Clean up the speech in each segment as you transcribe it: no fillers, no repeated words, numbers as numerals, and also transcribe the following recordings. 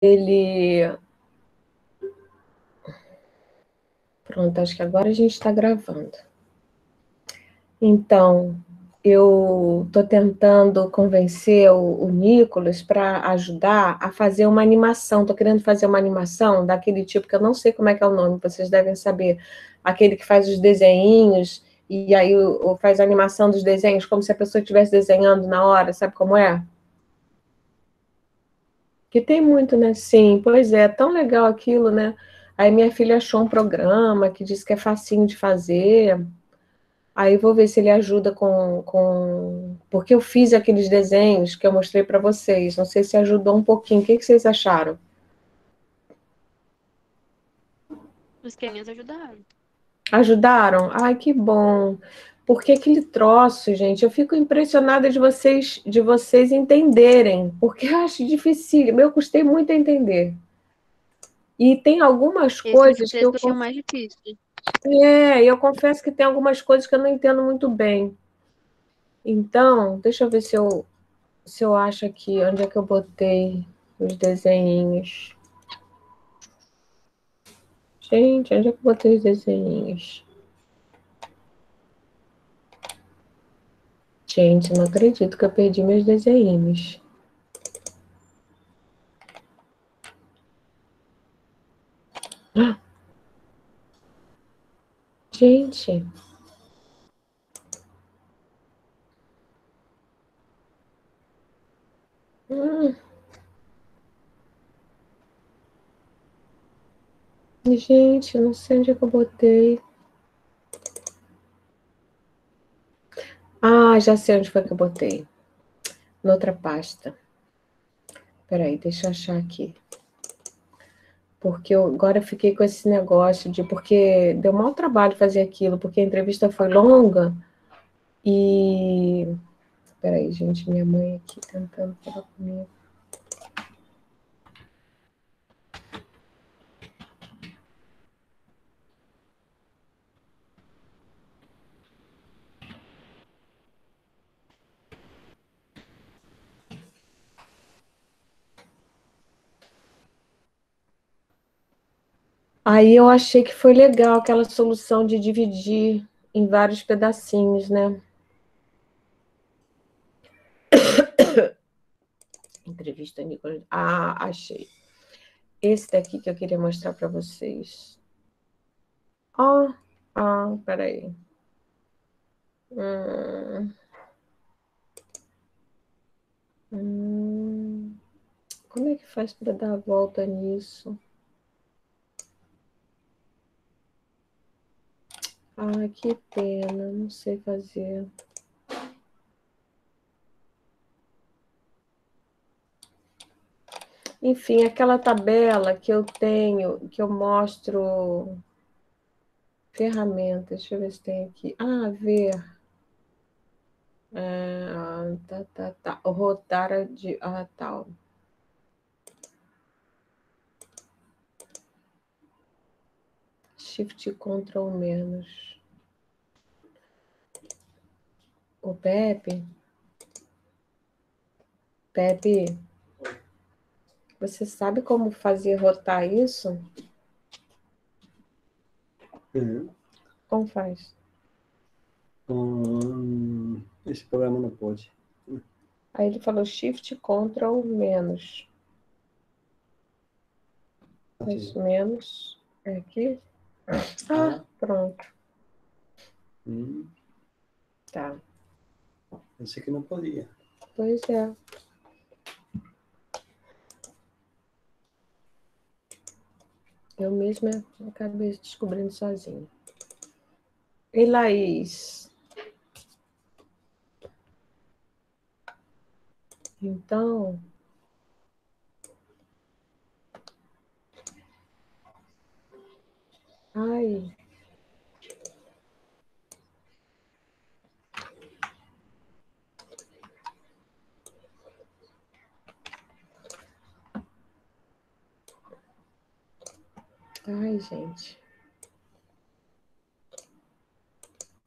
ele... Pronto, acho que agora a gente está gravando. Então, eu estou tentando convencer o Nicolas para ajudar a fazer uma animação. Estou querendo fazer uma animação daquele tipo que eu não sei como é que é o nome, vocês devem saber. Aquele que faz os desenhinhos e aí faz a animação dos desenhos como se a pessoa estivesse desenhando na hora, sabe como é? Que tem muito, né? Sim, pois é, tão legal aquilo, né? Aí minha filha achou um programa que diz que é facinho de fazer. Aí vou ver se ele ajuda com... Porque eu fiz aqueles desenhos que eu mostrei para vocês. Não sei se ajudou um pouquinho. O que vocês acharam? Os esqueminhas ajudaram. Ajudaram? Ai, que bom. Porque aquele troço, gente, eu fico impressionada de vocês entenderem. Porque eu acho difícil. Eu custei muito a entender. E tem algumas Esse último coisas que texto eu achei o mais difícil. eu confesso que tem algumas coisas que eu não entendo muito bem. Então, deixa eu ver se eu acho aqui onde é que eu botei os desenhinhos. Gente, onde é que eu botei os desenhinhos? Gente, não acredito que eu perdi meus desenhinhos. Gente. Hum, gente, não sei onde é que eu botei. Ah, já sei onde foi que eu botei. Noutra pasta. Peraí, deixa eu achar aqui. Porque eu agora fiquei com esse negócio de... Porque deu mau trabalho fazer aquilo, porque a entrevista foi longa e... Peraí, gente, minha mãe aqui tentando falar comigo. Aí eu achei que foi legal aquela solução de dividir em vários pedacinhos, né? Entrevista Nicolas. Ah, achei. Esse daqui que eu queria mostrar para vocês. Peraí. Hum, hum, como é que faz para dar a volta nisso? Ah, que pena, não sei fazer. Enfim, aquela tabela que eu tenho, que eu mostro ferramentas, deixa eu ver se tem aqui. Ah, ver. Tá. Rodar de. Ah, tal. Shift Ctrl menos. O Pepe, você sabe como fazer rotar isso? Uhum. Como faz? Esse programa não pode. Aí ele falou Shift Ctrl menos. Faz menos. É aqui? Ah, pronto. Tá. Esse aqui não podia. Pois é. Eu mesma acabei descobrindo sozinha. E Laís? Então... Ai... Ai, gente.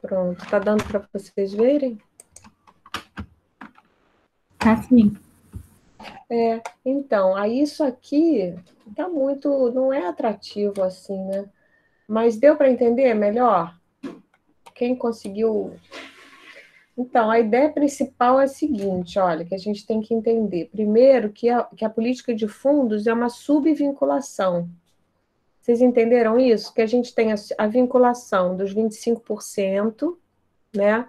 Pronto. Tá dando para vocês verem? Tá sim. Então, aí isso aqui tá muito, não é atrativo assim, né? Mas deu para entender melhor? Quem conseguiu? Então, a ideia principal é a seguinte, olha, que a gente tem que entender. Primeiro, que a política de fundos é uma subvinculação. Vocês entenderam isso? Que a gente tem a vinculação dos 25%, né?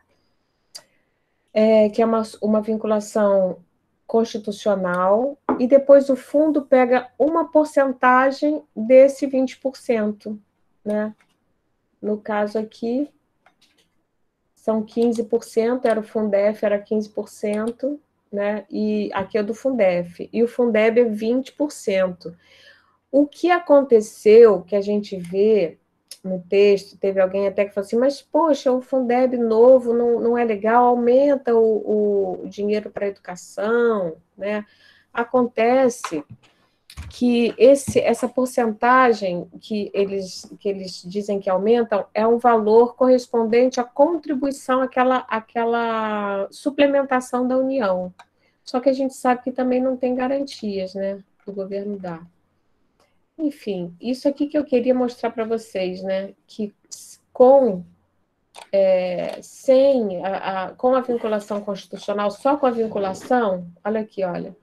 Que é uma vinculação constitucional, e depois o fundo pega uma porcentagem desse 20%, né? No caso aqui, são 15%, era o Fundef, era 15%, né? E aqui é do Fundef. E o Fundeb é 20%. O que aconteceu, que a gente vê no texto, teve alguém até que falou assim, mas, poxa, o Fundeb novo não é legal, aumenta o dinheiro para a educação, né? Acontece que essa porcentagem que eles dizem que aumentam é um valor correspondente à contribuição, àquela suplementação da União. Só que a gente sabe que também não tem garantias, né? O governo dá. Enfim, isso aqui que eu queria mostrar para vocês, né? Que com a vinculação constitucional, só com a vinculação, olha aqui, olha,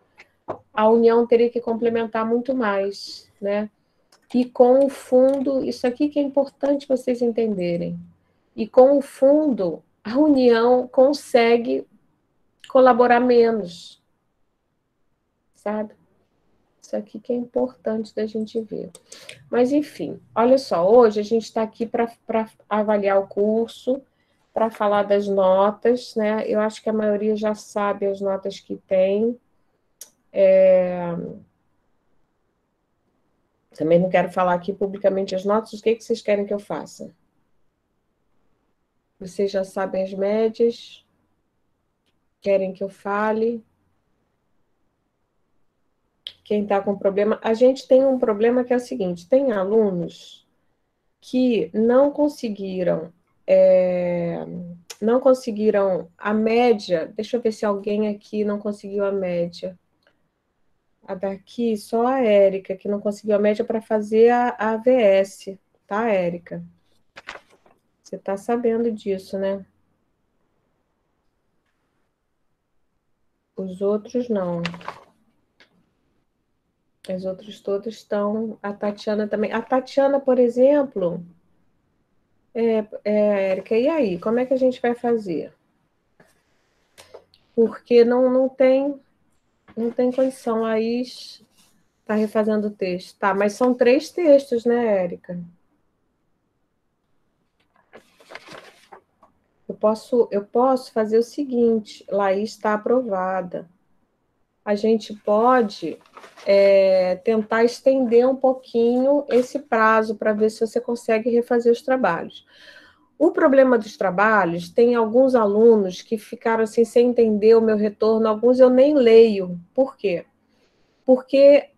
a União teria que complementar muito mais, né? E com o fundo, isso aqui que é importante vocês entenderem. E com o fundo, a União consegue colaborar menos, sabe? Isso aqui que é importante da gente ver. Mas, enfim, olha só, hoje a gente está aqui para avaliar o curso, para falar das notas, né? Eu acho que a maioria já sabe as notas que tem. Também não quero falar aqui publicamente as notas, o que vocês querem que eu faça? Vocês já sabem as médias? Querem que eu fale? Quem está com problema? A gente tem um problema que é o seguinte: tem alunos que não conseguiram a média. Deixa eu ver se alguém aqui não conseguiu a média. A daqui, só a Érica, que não conseguiu a média para fazer a AVS, tá, Érica? Você está sabendo disso, né? Os outros não. As outras todas estão. A Tatiana também. A Tatiana, por exemplo, Érica, e aí? Como é que a gente vai fazer? Porque não tem condição. A Laís está refazendo o texto. Tá, mas são 3 textos, né, Érica? Eu posso fazer o seguinte: Laís está aprovada. A gente pode tentar estender um pouquinho esse prazo para ver se você consegue refazer os trabalhos. O problema dos trabalhos, tem alguns alunos que ficaram assim sem entender o meu retorno, alguns eu nem leio. Por quê? Porque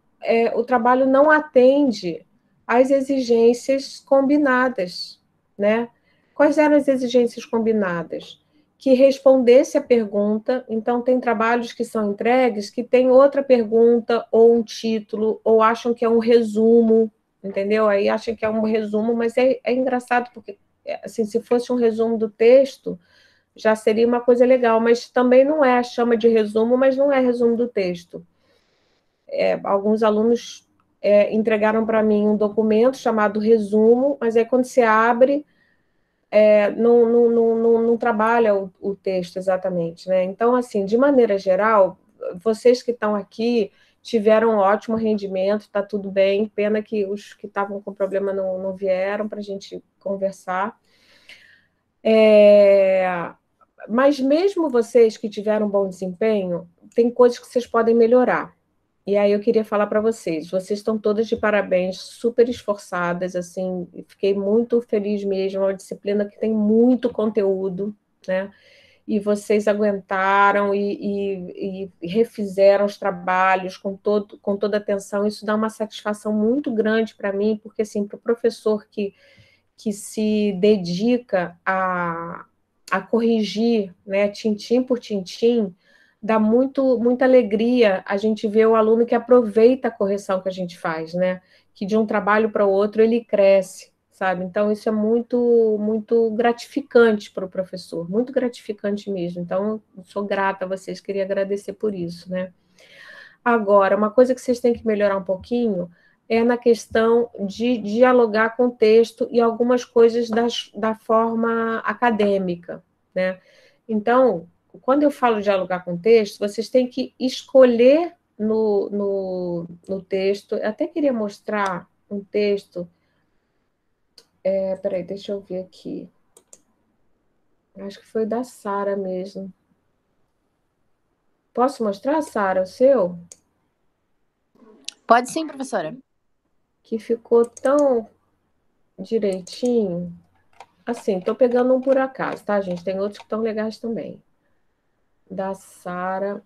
o trabalho não atende às exigências combinadas, né? Quais eram as exigências combinadas? Que respondesse a pergunta. Então, tem trabalhos que são entregues que tem outra pergunta, ou um título, ou acham que é um resumo, entendeu? Aí acham que é um resumo, mas é engraçado, porque assim, se fosse um resumo do texto, já seria uma coisa legal, mas também não é, chama de resumo, mas não é resumo do texto. Alguns alunos entregaram para mim um documento chamado resumo, mas aí quando você abre, não trabalha o texto exatamente, né? Então, assim, de maneira geral, vocês que estão aqui tiveram um ótimo rendimento, está tudo bem, pena que os que estavam com problema não vieram para a gente conversar. Mas mesmo vocês que tiveram um bom desempenho, tem coisas que vocês podem melhorar. E aí eu queria falar para vocês estão todas de parabéns, super esforçadas, assim, fiquei muito feliz mesmo, é uma disciplina que tem muito conteúdo, né? E vocês aguentaram e refizeram os trabalhos com toda a atenção, isso dá uma satisfação muito grande para mim, porque, assim, para o professor que se dedica a corrigir, né, tintim por tintim, dá muita alegria a gente ver o aluno que aproveita a correção que a gente faz, né? Que de um trabalho para o outro ele cresce, sabe? Então, isso é muito gratificante para o professor, muito gratificante mesmo. Então, eu sou grata a vocês, queria agradecer por isso, né? Agora, uma coisa que vocês têm que melhorar um pouquinho é na questão de dialogar com o texto e algumas coisas da forma acadêmica, né? Então, quando eu falo dialogar com o texto, vocês têm que escolher no texto. Eu até queria mostrar um texto. Peraí, deixa eu ver aqui. Acho que foi da Sara mesmo. Posso mostrar, Sara, o seu? Pode sim, professora. Que ficou tão direitinho. Assim, estou pegando um por acaso, tá, gente? Tem outros que estão legais também. Da Sara.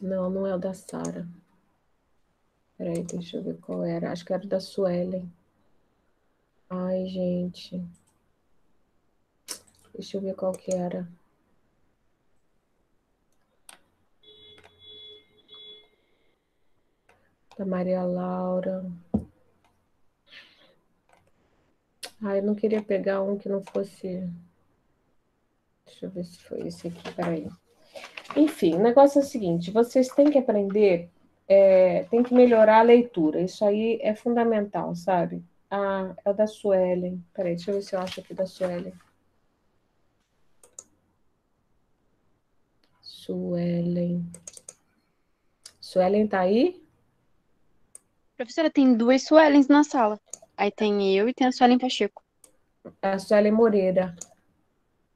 Não, não é o da Sara. Peraí, deixa eu ver qual era. Acho que era o da Suelen. Ai, gente. Deixa eu ver qual que era. Da Maria Laura. Ai, eu não queria pegar um que não fosse... Deixa eu ver se foi esse aqui, peraí. Enfim, o negócio é o seguinte, vocês têm que aprender, tem que melhorar a leitura. Isso aí é fundamental, sabe? Ah, é o da Suelen. Peraí, deixa eu ver se eu acho aqui da Suelen. Suelen. Suelen tá aí? Professora, tem duas Suelens na sala. Aí tem eu e tem a Suelen Pacheco. É a Suelen Moreira.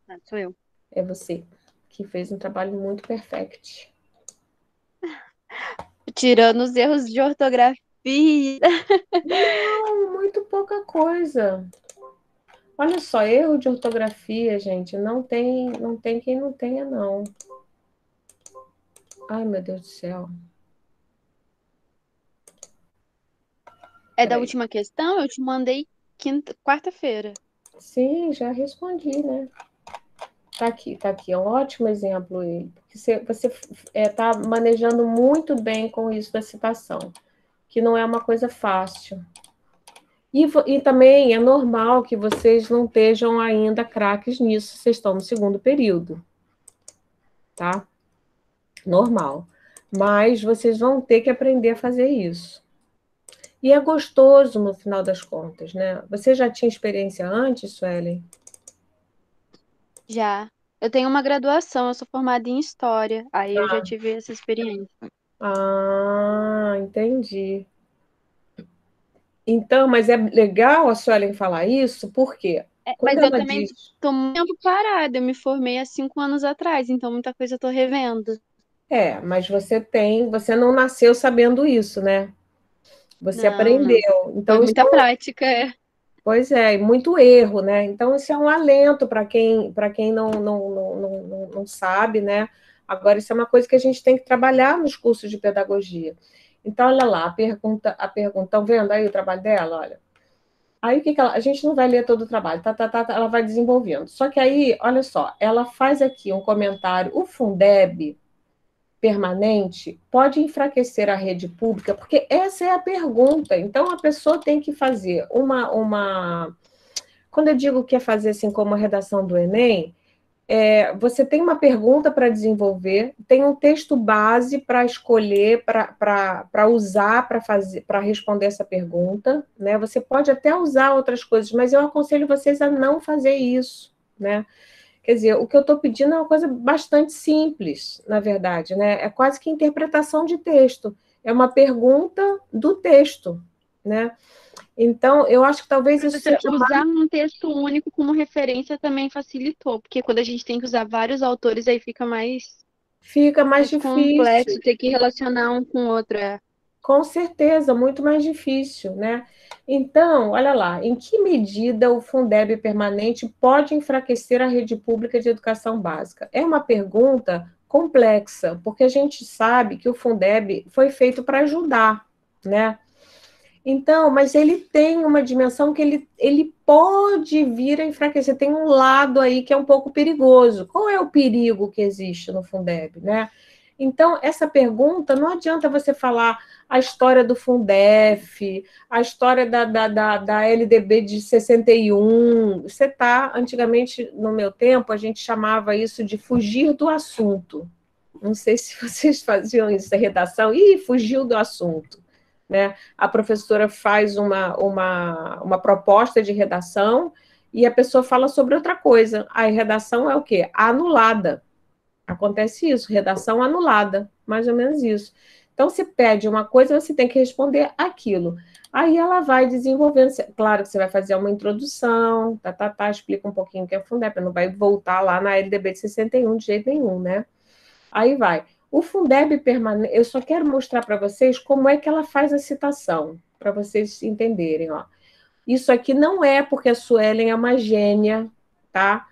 Ah, sou eu. É você, que fez um trabalho muito perfect. Tirando os erros de ortografia. Não, muito pouca coisa. Olha só, erro de ortografia, gente, não tem quem não tenha, não. Ai, meu Deus do céu. É da Peraí. última questão, eu te mandei quarta-feira. Sim, já respondi, né? Tá aqui, é um ótimo exemplo ele. Porque você tá manejando muito bem com isso da citação, que não é uma coisa fácil. E também é normal que vocês não estejam ainda craques nisso, vocês estão no segundo período, tá? Normal. Mas vocês vão ter que aprender a fazer isso. E é gostoso no final das contas, né? Você já tinha experiência antes, Suelen? Já. Eu tenho uma graduação, eu sou formada em História. Aí eu já tive essa experiência. Ah, entendi. Então, mas é legal a Suelen falar isso, porque quando Mas eu ela também diz... tô muito tempo parada. Eu me formei há 5 anos atrás, então muita coisa eu tô revendo. Mas você não nasceu sabendo isso, né? Você Não, não. aprendeu. Foi Então, isso muita prática. pois é, e muito erro, né? Então, isso é um alento para quem não sabe, né? Agora, isso é uma coisa que a gente tem que trabalhar nos cursos de pedagogia. Então, olha lá, a pergunta, estão vendo aí o trabalho dela? Olha. Aí, o que que a gente não vai ler todo o trabalho, ela vai desenvolvendo. Só que aí, olha só, ela faz aqui um comentário, o Fundeb permanente pode enfraquecer a rede pública, porque essa é a pergunta. Então, a pessoa tem que fazer Quando eu digo que é fazer assim como a redação do Enem, você tem uma pergunta para desenvolver, tem um texto base para escolher, para usar, para responder essa pergunta, né? Você pode até usar outras coisas, mas eu aconselho vocês a não fazer isso, né? Quer dizer, o que eu estou pedindo é uma coisa bastante simples, na verdade, né? É quase que interpretação de texto. É uma pergunta do texto, né? Então, eu acho que talvez isso Professora, seja usar um texto único como referência também facilitou, porque quando a gente tem que usar vários autores, aí fica fica mais mais difícil. complexo ter que relacionar um com o outro. Com certeza, muito mais difícil, né? Então, olha lá, em que medida o Fundeb permanente pode enfraquecer a rede pública de educação básica? É uma pergunta complexa, porque a gente sabe que o Fundeb foi feito para ajudar, né? Então, mas ele tem uma dimensão que ele pode vir a enfraquecer. Tem um lado aí que é um pouco perigoso. Qual é o perigo que existe no Fundeb, né? Então, essa pergunta, não adianta você falar a história do Fundef, a história da LDB de 61. Você está, antigamente, no meu tempo, a gente chamava isso de fugir do assunto. Não sei se vocês faziam isso, a redação. Ih, fugiu do assunto. Né? A professora faz uma proposta de redação e a pessoa fala sobre outra coisa. A redação é o quê? Anulada. Acontece isso, redação anulada, mais ou menos isso. Então, se pede uma coisa, você tem que responder aquilo. Aí ela vai desenvolvendo. Claro que você vai fazer uma introdução, explica um pouquinho o que é Fundeb, não vai voltar lá na LDB de 61 de jeito nenhum, né? Aí vai. O Fundeb permanente, eu só quero mostrar para vocês como é que ela faz a citação, para vocês entenderem. Ó. Isso aqui não é porque a Suelen é uma gênia, tá?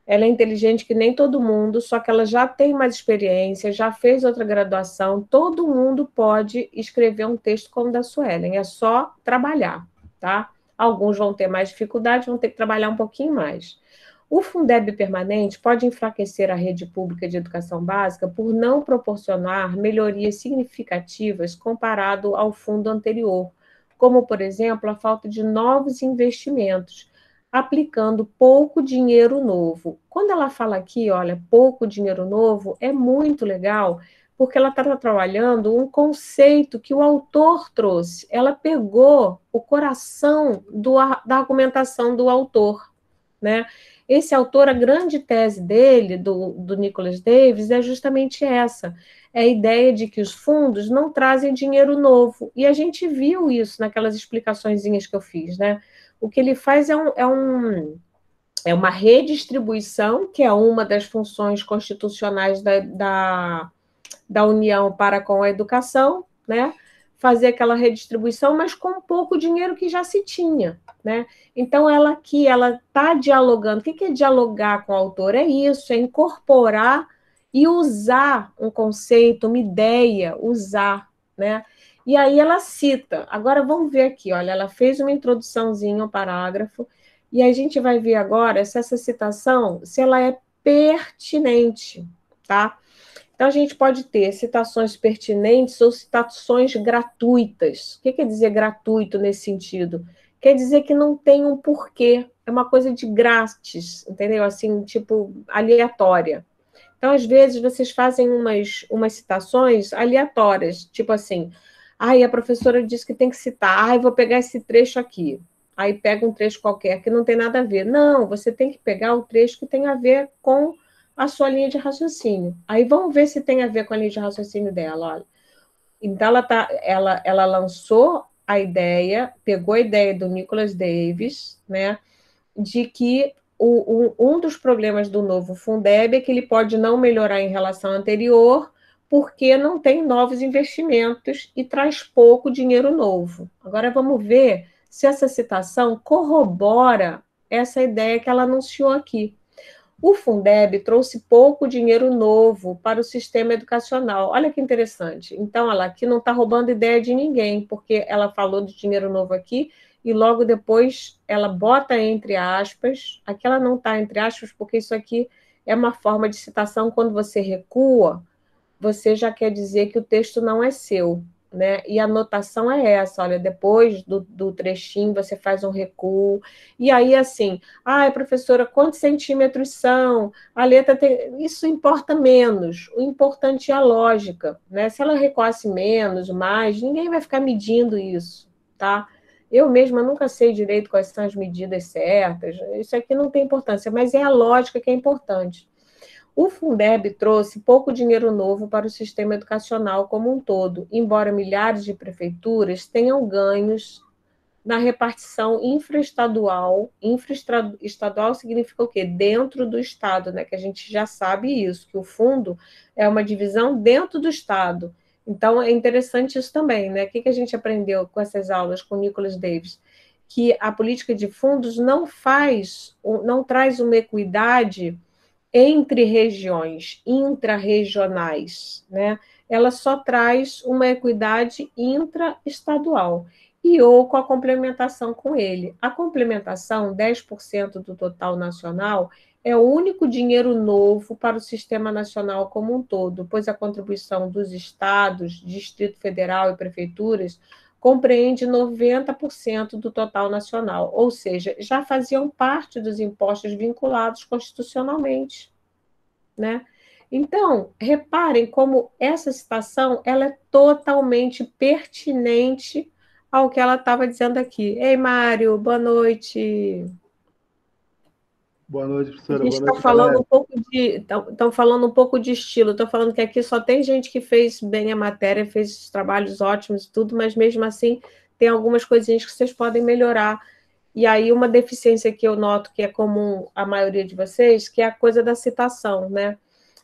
Ela é inteligente que nem todo mundo, só que ela já tem mais experiência, já fez outra graduação. Todo mundo pode escrever um texto como o da Suelen, é só trabalhar, tá? Alguns vão ter mais dificuldade, vão ter que trabalhar um pouquinho mais. O Fundeb permanente pode enfraquecer a rede pública de educação básica por não proporcionar melhorias significativas comparado ao fundo anterior, como, por exemplo, a falta de novos investimentos, aplicando pouco dinheiro novo. Quando ela fala aqui, olha, pouco dinheiro novo, é muito legal, porque ela está trabalhando um conceito que o autor trouxe. Ela pegou o coração da argumentação do autor, né? Esse autor, a grande tese dele, do Nicholas Davis, é justamente essa. É a ideia de que os fundos não trazem dinheiro novo. E a gente viu isso naquelas explicaçõezinhas que eu fiz, né? O que ele faz é uma redistribuição, que é uma das funções constitucionais da União para com a educação, né? Fazer aquela redistribuição, mas com pouco dinheiro que já se tinha, né? Então, ela aqui, ela está dialogando. O que é dialogar com o autor? É isso, é incorporar e usar um conceito, uma ideia, usar, né? E aí ela cita. Agora, vamos ver aqui, olha, ela fez uma introduçãozinha, um parágrafo, e a gente vai ver agora se essa citação, se ela é pertinente, tá? Então, a gente pode ter citações pertinentes ou citações gratuitas. O que quer dizer gratuito nesse sentido? Quer dizer que não tem um porquê, é uma coisa de grátis, entendeu? Assim, tipo, aleatória. Então, às vezes, vocês fazem umas citações aleatórias, tipo assim, ai, a professora disse que tem que citar, ai, vou pegar esse trecho aqui. Aí pega um trecho qualquer que não tem nada a ver. Não, você tem que pegar o trecho que tem a ver com a sua linha de raciocínio. Aí vamos ver se tem a ver com a linha de raciocínio dela, olha. Então, ela lançou a ideia, pegou a ideia do Nicholas Davis, né, de que um dos problemas do novo Fundeb é que ele pode não melhorar em relação ao anterior, porque não tem novos investimentos e traz pouco dinheiro novo. Agora vamos ver se essa citação corrobora essa ideia que ela anunciou aqui. O Fundeb trouxe pouco dinheiro novo para o sistema educacional. Olha que interessante. Então, ela aqui não está roubando ideia de ninguém, porque ela falou de dinheiro novo aqui e logo depois ela bota entre aspas. Aqui ela não está entre aspas, porque isso aqui é uma forma de citação. Quando você recua, você já quer dizer que o texto não é seu, né? E a anotação é essa, olha, depois do trechinho você faz um recuo, e aí assim, professora, quantos centímetros são? A letra tem... Isso importa menos, o importante é a lógica, né? Se ela recuasse menos, mais, ninguém vai ficar medindo isso, tá? Eu mesma nunca sei direito quais são as medidas certas, isso aqui não tem importância, mas é a lógica que é importante. O Fundeb trouxe pouco dinheiro novo para o sistema educacional como um todo, embora milhares de prefeituras tenham ganhos na repartição infraestadual. Infraestadual significa o quê? Dentro do Estado, né? Que a gente já sabe isso, que o fundo é uma divisão dentro do Estado. Então, é interessante isso também, né? O que a gente aprendeu com essas aulas com o Nicholas Davis? Que a política de fundos não traz uma equidade entre regiões intra-regionais, né? Ela só traz uma equidade intraestadual. e ou com a complementação com ele. A complementação, 10% do total nacional, é o único dinheiro novo para o sistema nacional como um todo, pois a contribuição dos estados, Distrito Federal e prefeituras compreende 90% do total nacional, ou seja, já faziam parte dos impostos vinculados constitucionalmente, né? Então, reparem como essa citação ela é totalmente pertinente ao que ela estava dizendo aqui. Ei, Mário, boa noite. Boa noite, A professora. gente Boa está noite, falando galera. um pouco de. Estão falando um pouco de estilo. Estou falando que aqui só tem gente que fez bem a matéria, fez trabalhos ótimos e tudo, mas mesmo assim tem algumas coisinhas que vocês podem melhorar. E aí, uma deficiência que eu noto que é comum à maioria de vocês, que é a coisa da citação, né?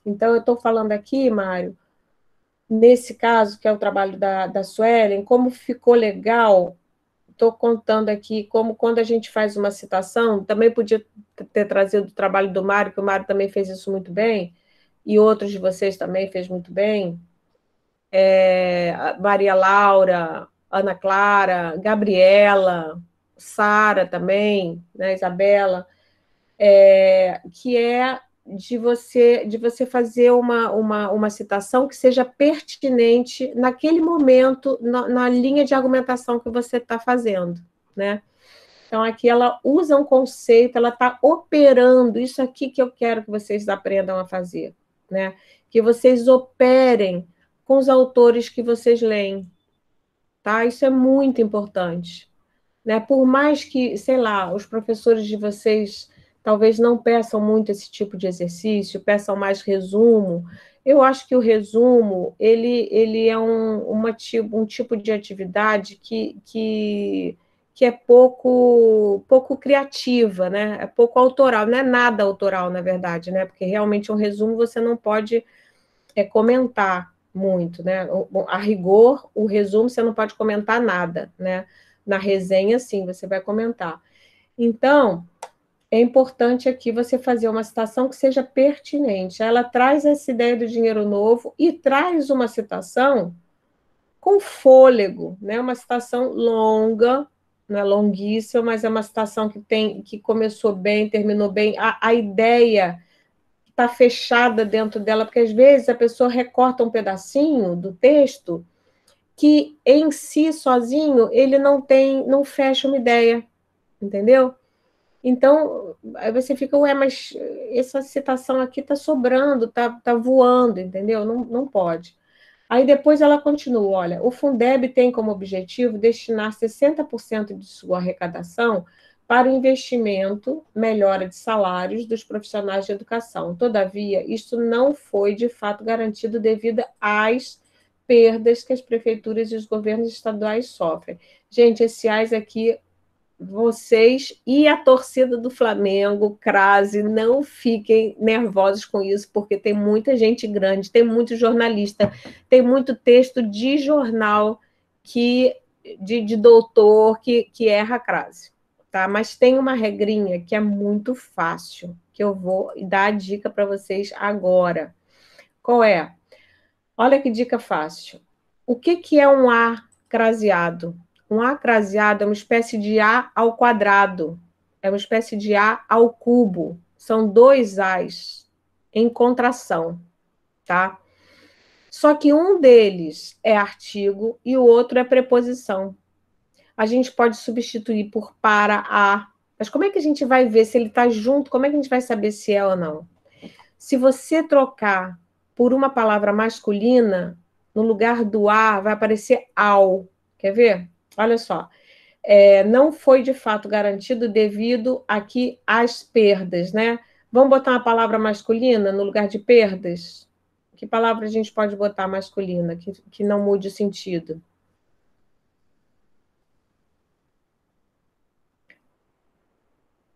Então, eu estou falando aqui, Mário, nesse caso, que é o trabalho da Suelen, como ficou legal, estou contando aqui como quando a gente faz uma citação, também podia ter trazido o trabalho do Mário, que o Mário também fez isso muito bem, e outros de vocês também fez muito bem, Maria Laura, Ana Clara, Gabriela, Sara também, né, Isabela, que é de você fazer uma citação que seja pertinente naquele momento, na linha de argumentação que você está fazendo, né? Então, aqui ela usa um conceito, ela está operando, isso aqui que eu quero que vocês aprendam a fazer, né? Que vocês operem com os autores que vocês leem, tá? Isso é muito importante, né? Por mais que, sei lá, os professores de vocês talvez não peçam muito esse tipo de exercício, peçam mais resumo. Eu acho que o resumo ele é um tipo de atividade que é pouco criativa, né? É pouco autoral, não é nada autoral, na verdade, né? Porque realmente um resumo você não pode comentar muito, né? A rigor, o resumo você não pode comentar nada, né? Na resenha, sim, você vai comentar. Então, é importante aqui você fazer uma citação que seja pertinente. Ela traz essa ideia do dinheiro novo e traz uma citação com fôlego, né? Uma citação longa, não é longuíssima, mas é uma citação que começou bem, terminou bem. A ideia está fechada dentro dela, porque às vezes a pessoa recorta um pedacinho do texto que em si, sozinho, ele não fecha uma ideia, entendeu? Então, aí você fica, ué, mas essa citação aqui está sobrando, tá voando, entendeu? Não pode. Aí depois ela continua, olha, o Fundeb tem como objetivo destinar 60% de sua arrecadação para o investimento, melhora de salários dos profissionais de educação. Todavia, isto não foi de fato garantido devido às perdas que as prefeituras e os governos estaduais sofrem. Gente, esse AIS aqui, vocês e a torcida do Flamengo, Crase, não fiquem nervosos com isso, porque tem muita gente grande, tem muito jornalista, tem muito texto de jornal de doutor que erra a crase, tá? Mas tem uma regrinha que é muito fácil, que eu vou dar a dica para vocês agora. Qual é? Olha que dica fácil. O que é um A craseado? Um A craseado é uma espécie de A ao quadrado, é uma espécie de A ao cubo. São dois A's em contração, tá? Só que um deles é artigo e o outro é preposição. A gente pode substituir por para, a. Mas como é que a gente vai ver se ele está junto? Como é que a gente vai saber se é ou não? Se você trocar por uma palavra masculina, no lugar do a, vai aparecer ao. Quer ver? Olha só. Não foi de fato garantido devido aqui às perdas, né? Vamos botar uma palavra masculina no lugar de perdas? Que palavra a gente pode botar masculina que não mude o sentido?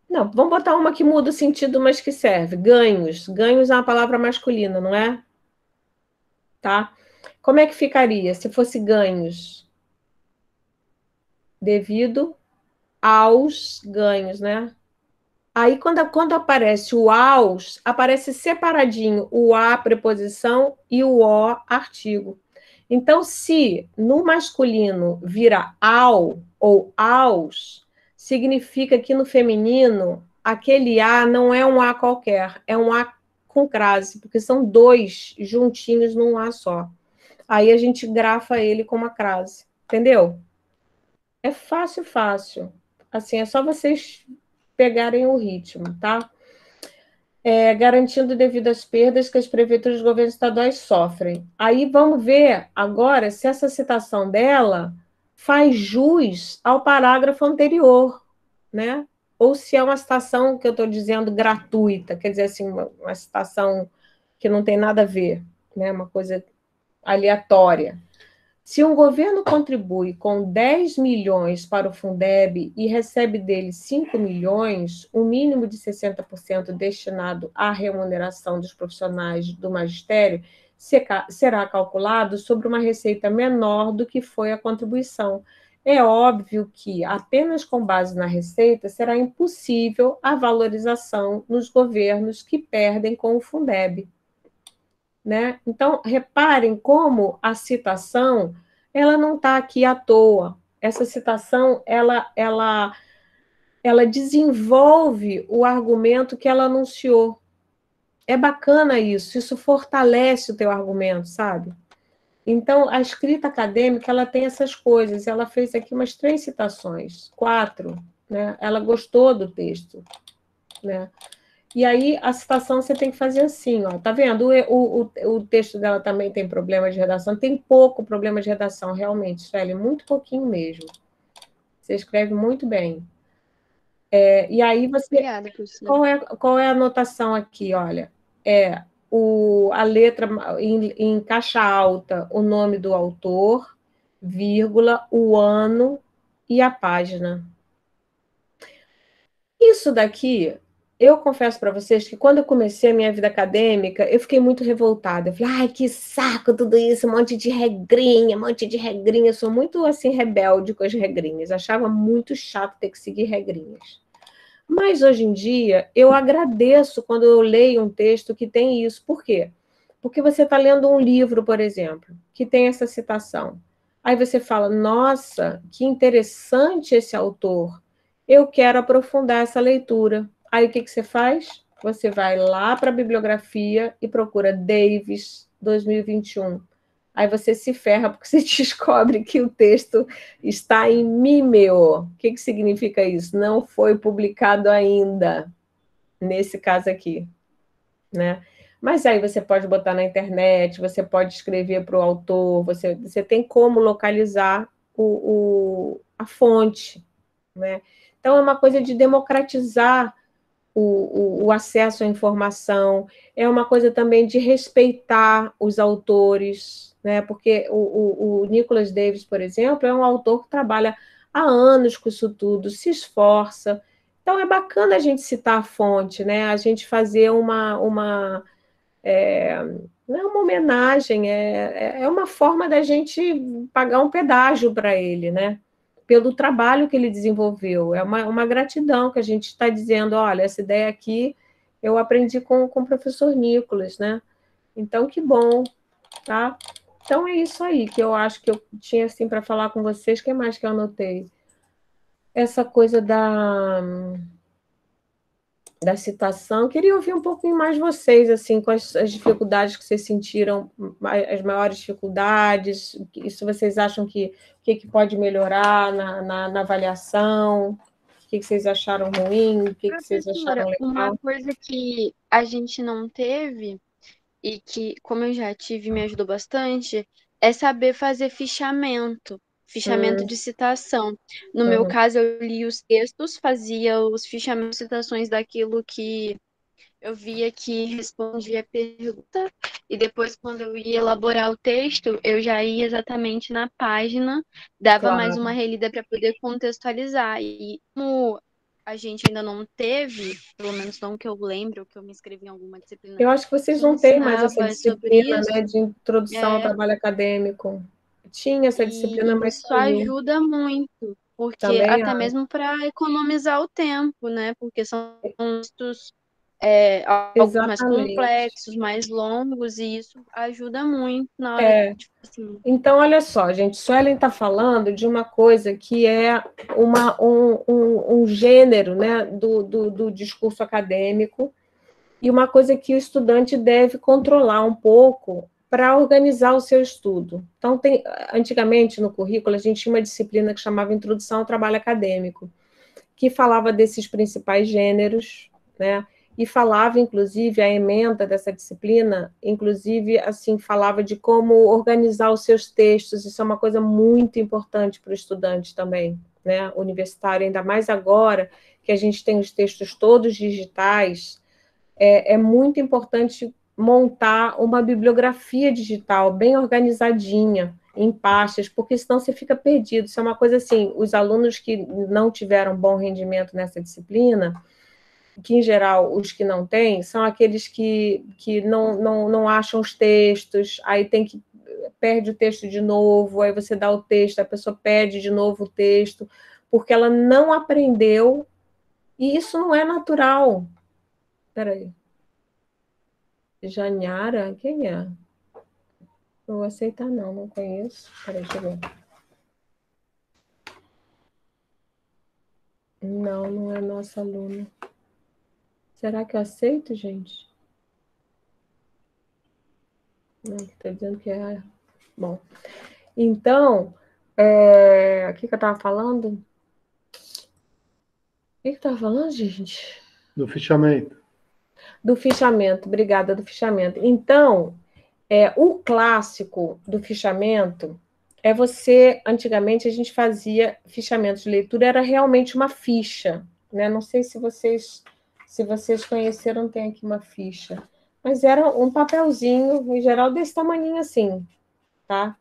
Não, vamos botar uma que muda o sentido, mas que serve. Ganhos. Ganhos é uma palavra masculina, não é? Tá? Como é que ficaria se fosse ganhos? Devido aos ganhos, né? Aí, quando aparece o aos, aparece separadinho o a, preposição, e o o, artigo. Então, se no masculino vira ao ou aos, significa que no feminino aquele A não é um A qualquer, é um A com crase, porque são dois juntinhos num A só. Aí a gente grafa ele com uma crase, entendeu? É fácil, fácil. Assim, é só vocês pegarem o ritmo, tá? Garantindo devido às perdas que as prefeituras e os governos estaduais sofrem. Aí vamos ver agora se essa citação dela faz jus ao parágrafo anterior, né? Ou se é uma citação que eu estou dizendo gratuita, quer dizer assim, uma citação que não tem nada a ver, né? Uma coisa aleatória. Se um governo contribui com 10 milhões para o Fundeb e recebe dele 5 milhões, o mínimo de 60% destinado à remuneração dos profissionais do magistério será calculado sobre uma receita menor do que foi a contribuição. É óbvio que, apenas com base na receita, será impossível a valorização nos governos que perdem com o Fundeb. Né? Então, reparem como a citação ela não está aqui à toa. Essa citação ela desenvolve o argumento que ela anunciou. É bacana isso fortalece o teu argumento, sabe? Então, a escrita acadêmica ela tem essas coisas. Ela fez aqui umas 3 citações, 4, né? Ela gostou do texto, né? E aí, a citação você tem que fazer assim, ó, tá vendo? O texto dela também tem problema de redação, tem pouco problema de redação, realmente, Sueli, muito pouquinho mesmo. Você escreve muito bem. E aí você... Obrigada, professora. Qual é a anotação aqui, olha? A letra em caixa alta, o nome do autor, vírgula, o ano e a página. Isso daqui... Eu confesso para vocês que quando eu comecei a minha vida acadêmica, eu fiquei muito revoltada. Eu falei, ai, que saco tudo isso, um monte de regrinha, um monte de regrinha. Eu sou muito, assim, rebelde com as regrinhas. Achava muito chato ter que seguir regrinhas. Mas, hoje em dia, eu agradeço quando eu leio um texto que tem isso. Por quê? Porque você está lendo um livro, por exemplo, que tem essa citação. Aí você fala, nossa, que interessante esse autor. Eu quero aprofundar essa leitura. Aí o que você faz? Você vai lá para a bibliografia e procura Davis 2021. Aí você se ferra porque você descobre que o texto está em Mimeo. O que significa isso? Não foi publicado ainda, nesse caso aqui, né? Mas aí você pode botar na internet, você pode escrever para o autor, você tem como localizar a fonte, né? Então, é uma coisa de democratizar o acesso à informação, é uma coisa também de respeitar os autores, né? Porque o Nicholas Davis, por exemplo, é um autor que trabalha há anos com isso tudo, se esforça. Então, é bacana a gente citar a fonte, né? A gente fazer não é uma homenagem, é uma forma da gente pagar um pedágio para ele, né? Pelo trabalho que ele desenvolveu. É uma gratidão que a gente está dizendo, olha, essa ideia aqui eu aprendi com o professor Nicholas, né? Então, que bom, tá? Então, é isso aí que eu acho que eu tinha, assim, para falar com vocês. O que mais que eu anotei? Essa coisa da citação. Queria ouvir um pouquinho mais vocês, assim, quais as dificuldades que vocês sentiram, as maiores dificuldades, se vocês acham que pode melhorar na avaliação, o que vocês acharam ruim, o que vocês acharam legal. Uma coisa que a gente não teve, e que, como eu já tive, me ajudou bastante, é saber fazer fichamento de citação. No meu caso, eu li os textos, fazia os fichamentos de citações daquilo que eu via que respondia a pergunta, e depois, quando eu ia elaborar o texto, eu já ia exatamente na página, dava mais uma relida para poder contextualizar. E como a gente ainda não teve, pelo menos não que eu lembro, que eu me inscrevi em alguma disciplina. Eu acho que vocês não têm mais essa disciplina, né, de introdução ao trabalho acadêmico. Tinha essa disciplina, mas isso ajuda muito, porque também até mesmo para economizar o tempo, né? Porque são textos alguns mais Exatamente. complexos, mais longos, e isso ajuda muito na hora, tipo assim. Então, olha só, gente, Suelen está falando de uma coisa que é um gênero, né, do discurso acadêmico, e uma coisa que o estudante deve controlar um pouco para organizar o seu estudo. Então, antigamente, no currículo, a gente tinha uma disciplina que chamava Introdução ao Trabalho Acadêmico, que falava desses principais gêneros, né? E falava, inclusive, a ementa dessa disciplina, inclusive, assim, falava de como organizar os seus textos. Isso é uma coisa muito importante para o estudante também, né? Universitário, ainda mais agora que a gente tem os textos todos digitais, é muito importante montar uma bibliografia digital bem organizadinha, em pastas, porque senão você fica perdido. Isso é uma coisa assim, os alunos que não tiveram bom rendimento nessa disciplina, que em geral os que não têm, são aqueles que não acham os textos, aí perde o texto de novo, aí você dá o texto, a pessoa pede de novo o texto, porque ela não aprendeu, e isso não é natural. Espera aí. Janiara? Quem é? Não vou aceitar, não conheço. Peraí, deixa eu ver. Não é nossa aluna. Será que eu aceito, gente? Não, está dizendo que é. Bom, então, o que eu estava falando? O que eu estava falando, gente? Do fichamento. Do fichamento, obrigada, do fichamento. Então, o clássico do fichamento é antigamente a gente fazia fichamento de leitura, era realmente uma ficha, né? Não sei se vocês conheceram, tem aqui uma ficha, mas era um papelzinho, em geral, desse tamaninho assim, tá?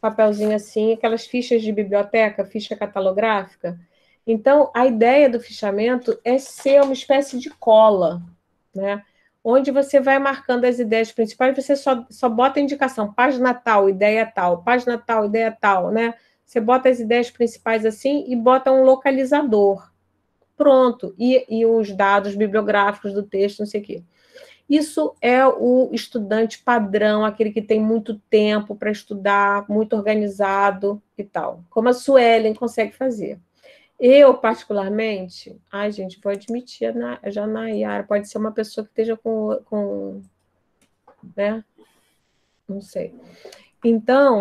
Papelzinho assim, aquelas fichas de biblioteca, ficha catalográfica. Então, a ideia do fichamento é ser uma espécie de cola, né? Onde você vai marcando as ideias principais, você só bota a indicação, página tal, ideia tal, página tal, ideia tal, né? Você bota as ideias principais assim e bota um localizador. Pronto. E os dados bibliográficos do texto, não sei o quê. Isso é o estudante padrão, aquele que tem muito tempo para estudar, muito organizado e tal. Como a Suelen consegue fazer. Eu, particularmente, gente, vou admitir, já a Nayara pode ser uma pessoa que esteja com né? Não sei. Então,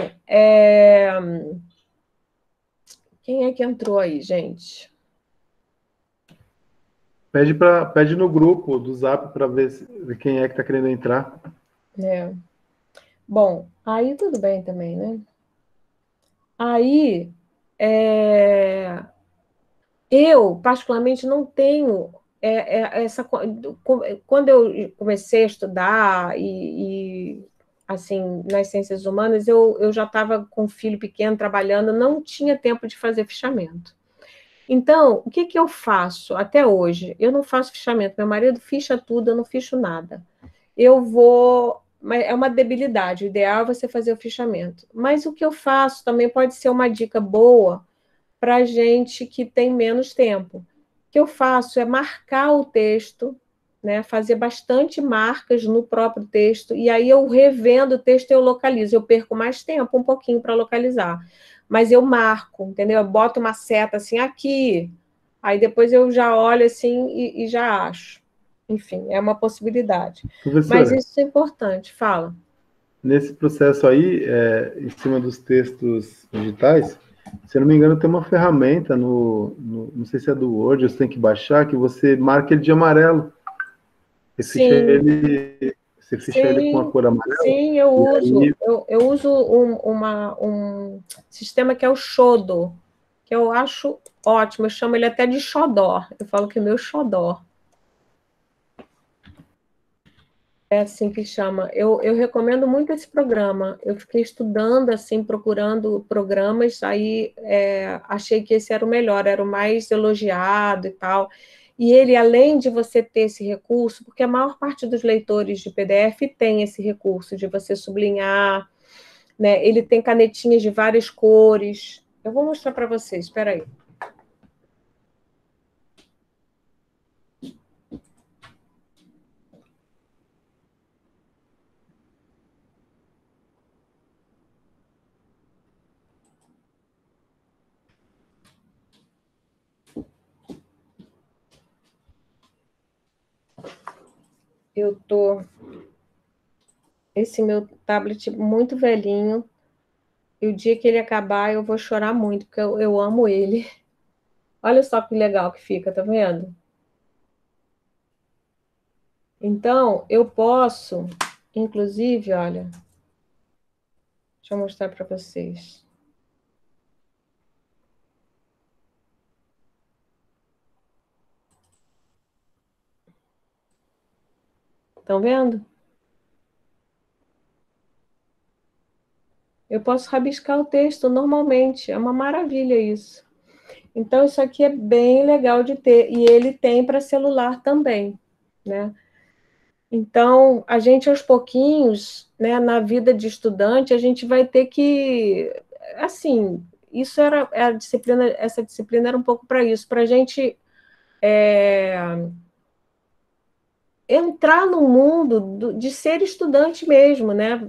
quem é que entrou aí, gente? Pede no grupo do Zap para ver quem é que está querendo entrar. Bom, aí tudo bem também, né? Aí, eu, particularmente, não tenho essa... Quando eu comecei a estudar assim, nas ciências humanas, eu já estava com um filho pequeno, trabalhando, não tinha tempo de fazer fichamento. Então, o que eu faço até hoje? Eu não faço fichamento, meu marido ficha tudo, eu não ficho nada. Mas é uma debilidade, o ideal é você fazer o fichamento. Mas o que eu faço também pode ser uma dica boa para gente que tem menos tempo. O que eu faço é marcar o texto, né, fazer bastante marcas no próprio texto, e aí eu revendo o texto e eu localizo. Eu perco mais tempo, um pouquinho, para localizar. Mas eu marco, entendeu? Eu boto uma seta assim, aqui. Aí depois eu já olho assim e já acho. Enfim, é uma possibilidade. Professora, mas isso é importante. Fala. Nesse processo aí, em cima dos textos digitais, se eu não me engano, tem uma ferramenta não sei se é do Word, você tem que baixar, que você marca ele de amarelo. Você ficha ele com a cor amarela. Sim, eu uso. Aí... Eu uso um sistema que é o Xodo, que eu acho ótimo. Eu chamo ele até de xodó. Eu falo que é meu xodó. É assim que chama. Eu recomendo muito esse programa. Eu fiquei estudando, assim, procurando programas, aí achei que esse era o melhor, era o mais elogiado e tal. E ele, além de você ter esse recurso, porque a maior parte dos leitores de PDF tem esse recurso de você sublinhar, né? Ele tem canetinhas de várias cores. Eu vou mostrar para vocês, espera aí. eu tô... Esse meu tablet muito velhinho, e o dia que ele acabar eu vou chorar muito, porque eu amo ele. Olha só que legal que fica, tá vendo? Então, eu posso, inclusive, olha, deixa eu mostrar para vocês. Estão vendo? Eu posso rabiscar o texto normalmente, é uma maravilha isso. Então, isso aqui é bem legal de ter, e ele tem para celular também, né? Então, a gente, aos pouquinhos, né, na vida de estudante, a gente vai ter que, assim, isso era a disciplina, essa disciplina era um pouco para isso, para a gente entrar no mundo de ser estudante mesmo, né?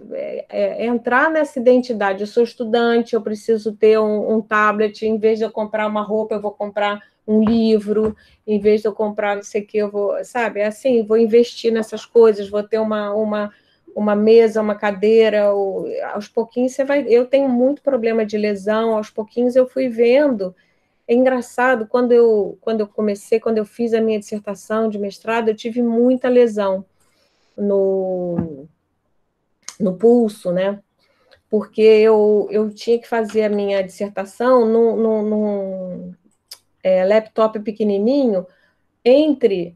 Entrar nessa identidade. Eu sou estudante, eu preciso ter um tablet, em vez de eu comprar uma roupa, eu vou comprar um livro, em vez de eu comprar não sei o que, eu vou, sabe? Assim, vou investir nessas coisas, vou ter uma mesa, uma cadeira, aos pouquinhos você vai... Eu tenho muito problema de lesão, aos pouquinhos eu fui vendo. É engraçado, quando eu comecei, quando eu fiz a minha dissertação de mestrado, eu tive muita lesão no pulso, né? Porque eu tinha que fazer a minha dissertação num laptop pequenininho, entre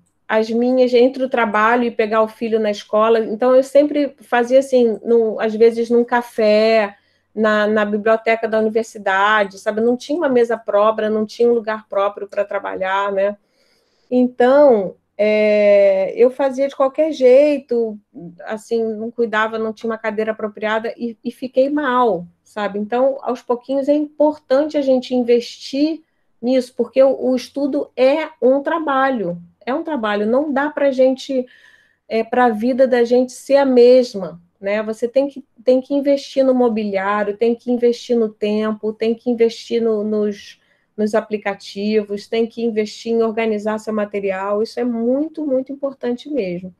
o trabalho e pegar o filho na escola. Então, eu sempre fazia assim, às vezes num café, na biblioteca da universidade, sabe? Não tinha uma mesa própria, não tinha um lugar próprio para trabalhar, né? Então, eu fazia de qualquer jeito, assim, não cuidava, não tinha uma cadeira apropriada e fiquei mal, sabe? Então, aos pouquinhos, é importante a gente investir nisso, porque o estudo é um trabalho, não dá para a gente, para a vida da gente ser a mesma, né? Você tem que investir no mobiliário, tem que investir no tempo, tem que investir nos aplicativos, tem que investir em organizar seu material, isso é muito, muito importante mesmo.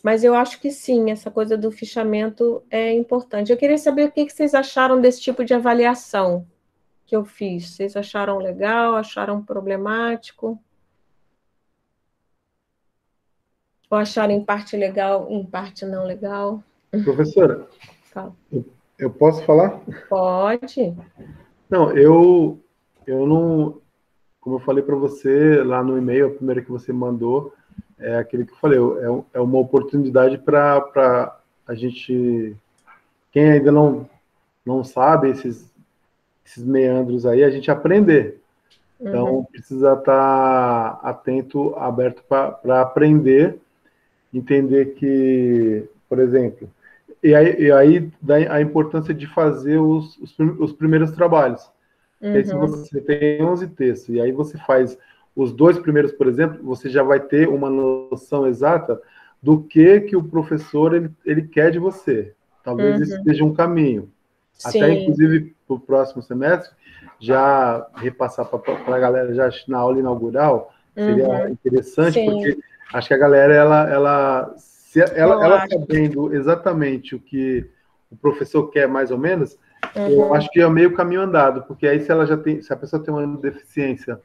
Mas eu acho que sim, essa coisa do fichamento é importante. Eu queria saber o que vocês acharam desse tipo de avaliação que eu fiz. Vocês acharam legal, acharam problemático? Ou acharam em parte legal, em parte não legal? Professora, Fala. eu posso falar? Pode. Não, eu não, como eu falei para você lá no e-mail, a primeira que você mandou, é aquele que eu falei, é uma oportunidade para a gente, quem ainda não sabe esses meandros aí, a gente aprender. Então, precisa estar atento, aberto para aprender, entender que, por exemplo, e aí dá a importância de fazer os primeiros trabalhos. E aí, se você tem 11 textos, e aí você faz os 2 primeiros, por exemplo, você já vai ter uma noção exata do que o professor ele quer de você. Talvez isso seja um caminho. Sim. Até, inclusive, para o próximo semestre, já repassar para a galera já na aula inaugural, seria interessante, Sim. porque acho que a galera, ela sabendo exatamente o que o professor quer, mais ou menos, eu acho que é meio caminho andado, porque aí se a pessoa tem uma deficiência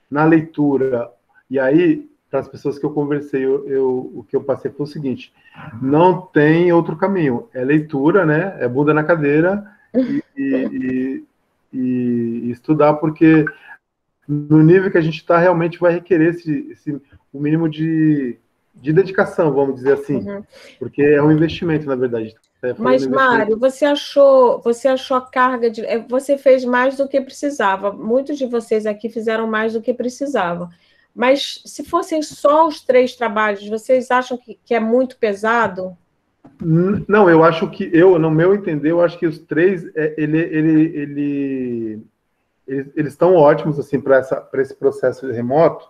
na leitura, e aí, para as pessoas que eu conversei, o que eu passei foi o seguinte: não tem outro caminho, é leitura, né? É bunda na cadeira e estudar, porque no nível que a gente está, realmente vai requerer o mínimo de dedicação, vamos dizer assim, porque é um investimento, na verdade. Mas, Mário, você achou a carga de... Você fez mais do que precisava. Muitos de vocês aqui fizeram mais do que precisavam. Mas, se fossem só os 3 trabalhos, vocês acham que é muito pesado? Não, eu acho que, no meu entender, eu acho que os 3, eles estão ótimos, assim, para esse processo remoto,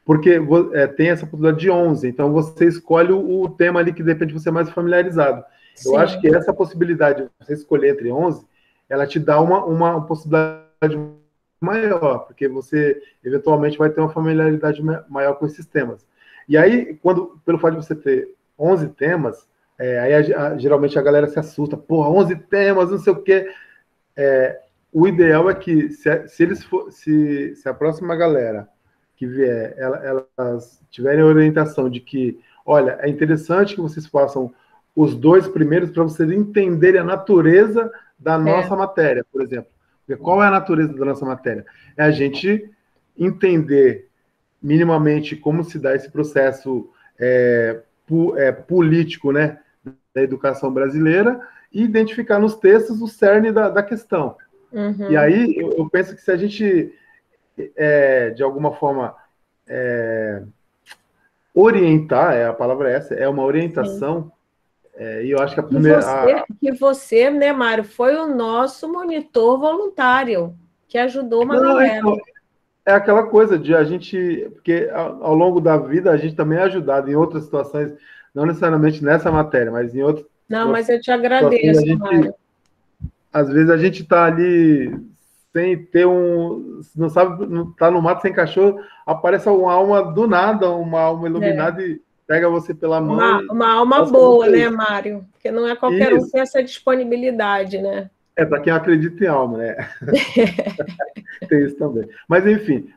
porque tem essa possibilidade de 11, então você escolhe o tema ali que, de repente, você é mais familiarizado. Sim. Eu acho que essa possibilidade de você escolher entre 11, ela te dá uma possibilidade maior, porque você, eventualmente, vai ter uma familiaridade maior com esses temas. E aí, pelo fato de você ter 11 temas, geralmente a galera se assusta. Porra, 11 temas, não sei o quê. O ideal é que, se a próxima galera que vier, elas tiverem a orientação de que, olha, é interessante que vocês façam os 2 primeiros para vocês entenderem a natureza da nossa matéria, por exemplo. Porque qual é a natureza da nossa matéria? É a gente entender minimamente como se dá esse processo político, né, da educação brasileira e identificar nos textos o cerne da questão. Uhum. E aí eu penso que se a gente, de alguma forma, orientar, a palavra é essa, é uma orientação, e eu acho que a primeira... Que você, né, Mário, foi o nosso monitor voluntário, que ajudou uma galera. Então, é aquela coisa de a gente, porque ao longo da vida a gente também é ajudado em outras situações, não necessariamente nessa matéria, mas em outras. Não, mas eu te agradeço, Mário. Às vezes a gente está ali sem ter não sabe, está no mato sem cachorro, aparece uma alma do nada, uma alma iluminada e pega você pela mão. Uma alma boa, né, Mário? Porque não é qualquer um que tem essa disponibilidade, né? Para quem acredita em alma, né? Tem isso também. Mas, enfim,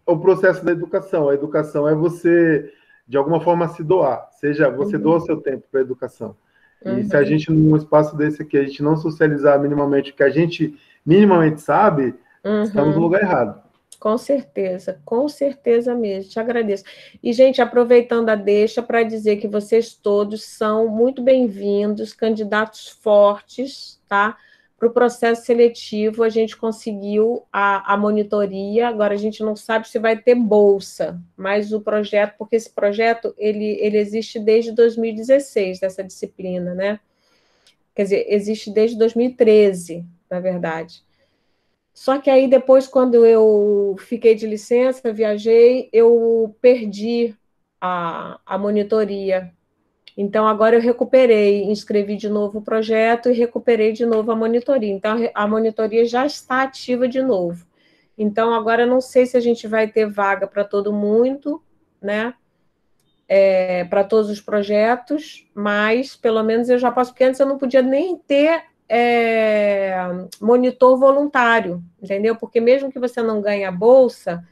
o processo da educação. A educação é você, de alguma forma, se doar. Seja, você doa o seu tempo para a educação. E se a gente, num espaço desse aqui, a gente não socializar minimamente o que a gente minimamente sabe, estamos no lugar errado. Com certeza mesmo, te agradeço. E, gente, aproveitando a deixa para dizer que vocês todos são muito bem-vindos, candidatos fortes, tá? Para o processo seletivo, a gente conseguiu a monitoria, agora a gente não sabe se vai ter bolsa, mas o projeto, porque esse projeto, ele existe desde 2016, dessa disciplina, né? Quer dizer, existe desde 2013, na verdade. Só que aí depois, quando eu fiquei de licença, viajei, eu perdi a monitoria. Então, agora eu recuperei, inscrevi de novo o projeto e recuperei de novo a monitoria. Então, a monitoria já está ativa de novo. Então, agora eu não sei se a gente vai ter vaga para todo mundo, né? Para todos os projetos, mas pelo menos eu já posso, porque antes eu não podia nem ter monitor voluntário, entendeu? Porque mesmo que você não ganhe a bolsa,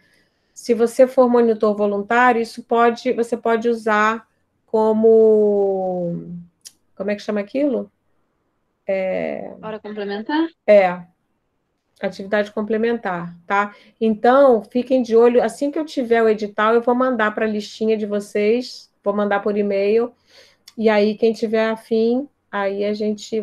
se você for monitor voluntário, você pode usar como é que chama aquilo? Hora complementar? Atividade complementar, tá? Então, fiquem de olho, assim que eu tiver o edital, eu vou mandar para a listinha de vocês, vou mandar por e-mail, e aí quem tiver afim, aí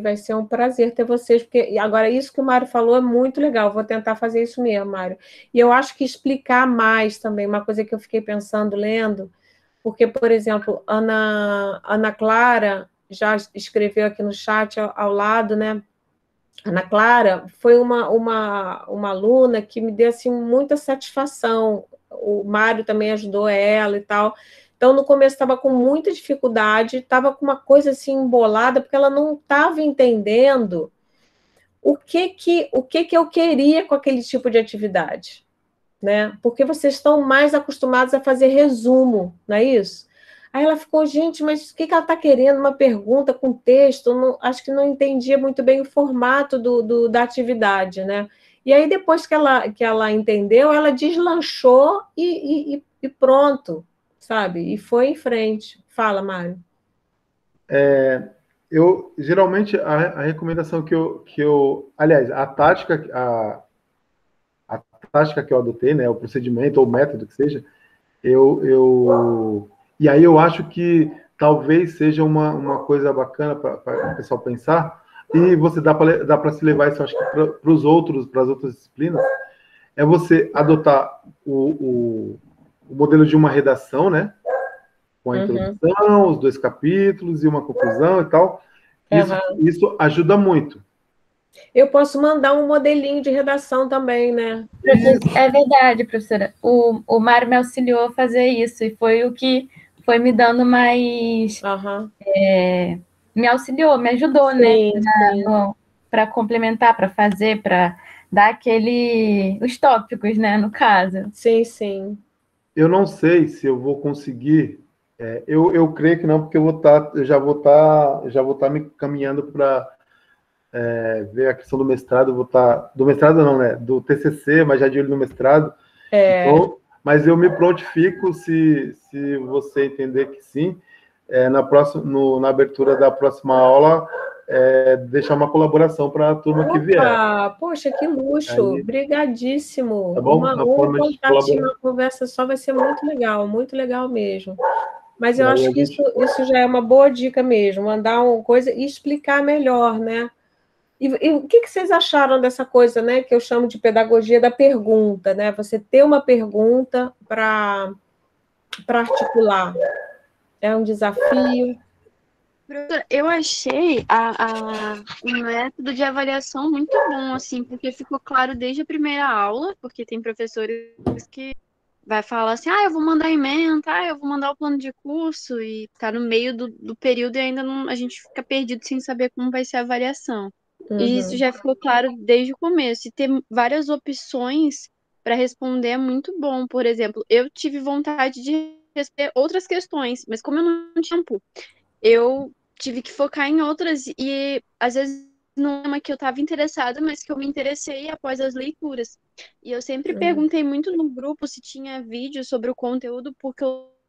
vai ser um prazer ter vocês, porque agora isso que o Mário falou é muito legal, vou tentar fazer isso mesmo, Mário. E eu acho que explicar mais também, uma coisa que eu fiquei pensando, lendo, porque, por exemplo, Ana Clara já escreveu aqui no chat ao lado, né? Ana Clara foi uma aluna que me deu assim, muita satisfação. O Mário também ajudou ela e tal. Então, no começo, estava com muita dificuldade, estava com uma coisa assim embolada, porque ela não estava entendendo o que eu queria com aquele tipo de atividade, né? Porque vocês estão mais acostumados a fazer resumo, não é isso? Aí ela ficou, gente, mas o que ela está querendo? Uma pergunta com texto? Acho que não entendia muito bem o formato da atividade, né? E aí, depois que ela entendeu, ela deslanchou e pronto, sabe? E foi em frente. Fala, Mário. Geralmente, a recomendação aliás, a tática que eu adotei, né, o procedimento ou o método que seja, e aí eu acho que talvez seja uma coisa bacana para o pessoal pensar, e você dá para se levar isso, acho que para as outras disciplinas, é você adotar o modelo de uma redação, né? Com a introdução, os 2 capítulos e uma conclusão e tal. Isso ajuda muito. Eu posso mandar um modelinho de redação também, né? É verdade, professora. O Mário me auxiliou a fazer isso, e foi o que foi me dando mais... me auxiliou, me ajudou, sim, né? Para complementar, para dar os tópicos, né, no caso. Sim. eu não sei se eu vou conseguir. Eu creio que não, porque eu já vou estar me caminhando para ver a questão do mestrado. Do mestrado não, né? Do TCC, mas já de olho no mestrado. Então, mas eu me prontifico se você entender que sim. Na abertura da próxima aula, deixar uma colaboração para a turma que vier. Poxa, que luxo! Aí, Brigadíssimo. tá bom? Um contatinho, uma conversa só vai ser muito legal mesmo. Mas eu acho que isso já é uma boa dica mesmo, mandar uma coisa e explicar melhor, né? E o que vocês acharam dessa coisa, né, que eu chamo de pedagogia da pergunta, né? Você ter uma pergunta para articular. É um desafio. Eu achei o método de avaliação muito bom, assim, porque ficou claro desde a primeira aula, porque tem professores que vai falar assim, eu vou mandar ementa, eu vou mandar o plano de curso, e tá no meio do período e ainda não, a gente fica perdido sem saber como vai ser a avaliação. E isso já ficou claro desde o começo. E ter várias opções para responder é muito bom. Por exemplo, eu tive vontade de responder outras questões, mas como eu não tinha tempo, eu tive que focar em outras e às vezes não é uma que eu estava interessada, mas que eu me interessei após as leituras. E eu sempre perguntei muito no grupo se tinha vídeo sobre o conteúdo, porque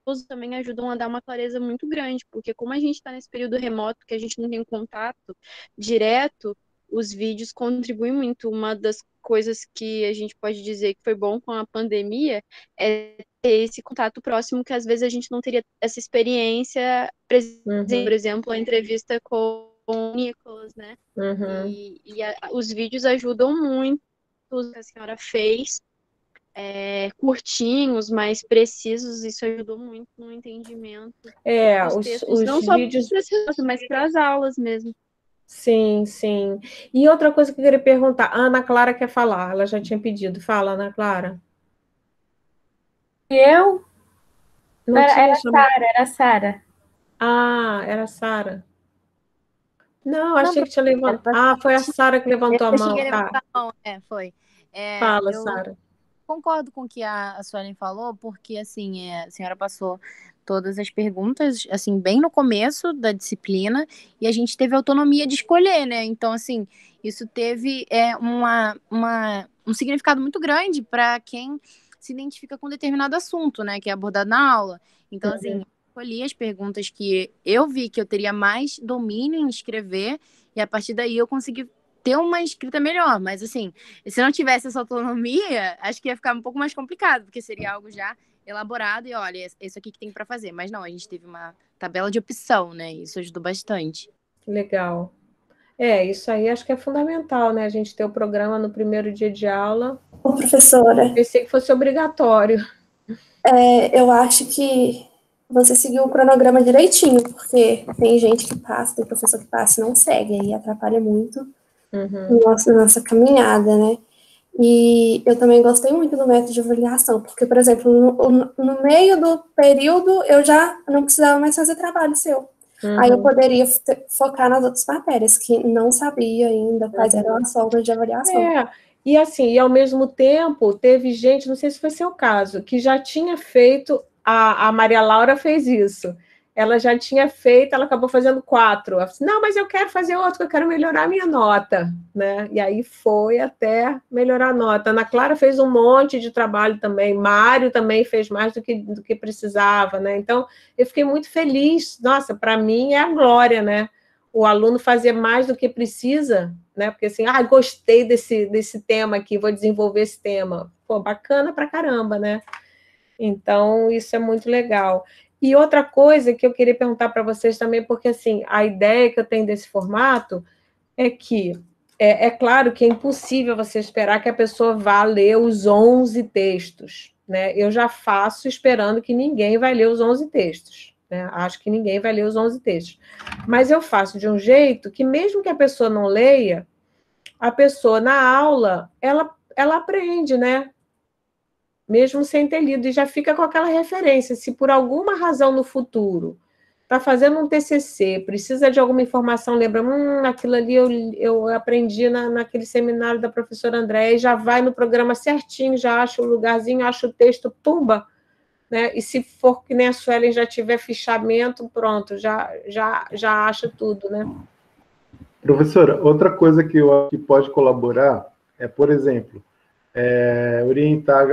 os também ajudam a dar uma clareza muito grande, porque como a gente está nesse período remoto, que a gente não tem contato direto, os vídeos contribuem muito. Uma das coisas que a gente pode dizer que foi bom com a pandemia é ter esse contato próximo, que às vezes a gente não teria essa experiência presente. Por exemplo, a entrevista com o Nicolas, né? Os vídeos ajudam muito, o que a senhora fez, curtinhos, mais precisos, isso ajudou muito no entendimento dos textos, não só vídeos, mas para as aulas mesmo. Sim. E outra coisa que eu queria perguntar, a Ana Clara quer falar, ela já tinha pedido. Fala, Ana Clara. Eu? Não era Sara. Era a Sara. Não, achei que tinha levantado. Foi a Sara que levantou a mão. Levantar a mão. Foi. Fala, Sara. Concordo com o que a Suelen falou, porque assim, a senhora passou todas as perguntas, assim, bem no começo da disciplina, e a gente teve autonomia de escolher, né? Então, assim, isso teve um significado muito grande para quem se identifica com determinado assunto, né? Que é abordado na aula. Então, assim, escolhi as perguntas que eu vi que eu teria mais domínio em escrever, e a partir daí eu consegui ter uma escrita melhor, mas assim, se não tivesse essa autonomia, acho que ia ficar um pouco mais complicado, porque seria algo já elaborado e olha, isso aqui que tem para fazer. Mas não, a gente teve uma tabela de opção, né? Isso ajudou bastante. Legal. Isso aí acho que é fundamental, né? A gente ter o programa no primeiro dia de aula. Ô, professora. Pensei que fosse obrigatório. Eu acho que você seguiu o cronograma direitinho, porque tem gente que passa, tem professor que passa e não segue, aí atrapalha muito nossa caminhada, né? E eu também gostei muito do método de avaliação, porque, por exemplo, no meio do período, eu já não precisava mais fazer trabalho seu. Aí eu poderia focar nas outras matérias, que não sabia ainda quais eram as formas de avaliação. E assim, e ao mesmo tempo, teve gente, não sei se foi seu caso, que já tinha feito, a Maria Laura fez isso. Ela já tinha feito, ela acabou fazendo 4. Ela disse, não, mas eu quero fazer outro, que eu quero melhorar a minha nota, né? E aí foi até melhorar a nota. Ana Clara fez um monte de trabalho também, Mário também fez mais do que precisava, né? Então, eu fiquei muito feliz. Nossa, para mim é a glória, né? O aluno fazer mais do que precisa, né? Porque assim, gostei desse tema aqui, vou desenvolver esse tema. Pô, bacana pra caramba, né? Então, isso é muito legal. E outra coisa que eu queria perguntar para vocês também, porque assim, a ideia que eu tenho desse formato é que é claro que é impossível você esperar que a pessoa vá ler os 11 textos, né? Eu já faço esperando que ninguém vai ler os 11 textos, né? Acho que ninguém vai ler os 11 textos. Mas eu faço de um jeito que mesmo que a pessoa não leia, a pessoa na aula, ela aprende, né? Mesmo sem ter lido, e já fica com aquela referência. Se por alguma razão no futuro está fazendo um TCC, precisa de alguma informação, lembra, aquilo ali eu aprendi naquele seminário da professora Andréia, e já vai no programa certinho, já acha o lugarzinho, acha o texto, pumba, né? E se for que nem a Suelen já tiver fichamento, pronto, já acha tudo, né? Professora, outra coisa que eu acho que pode colaborar é, por exemplo, orientar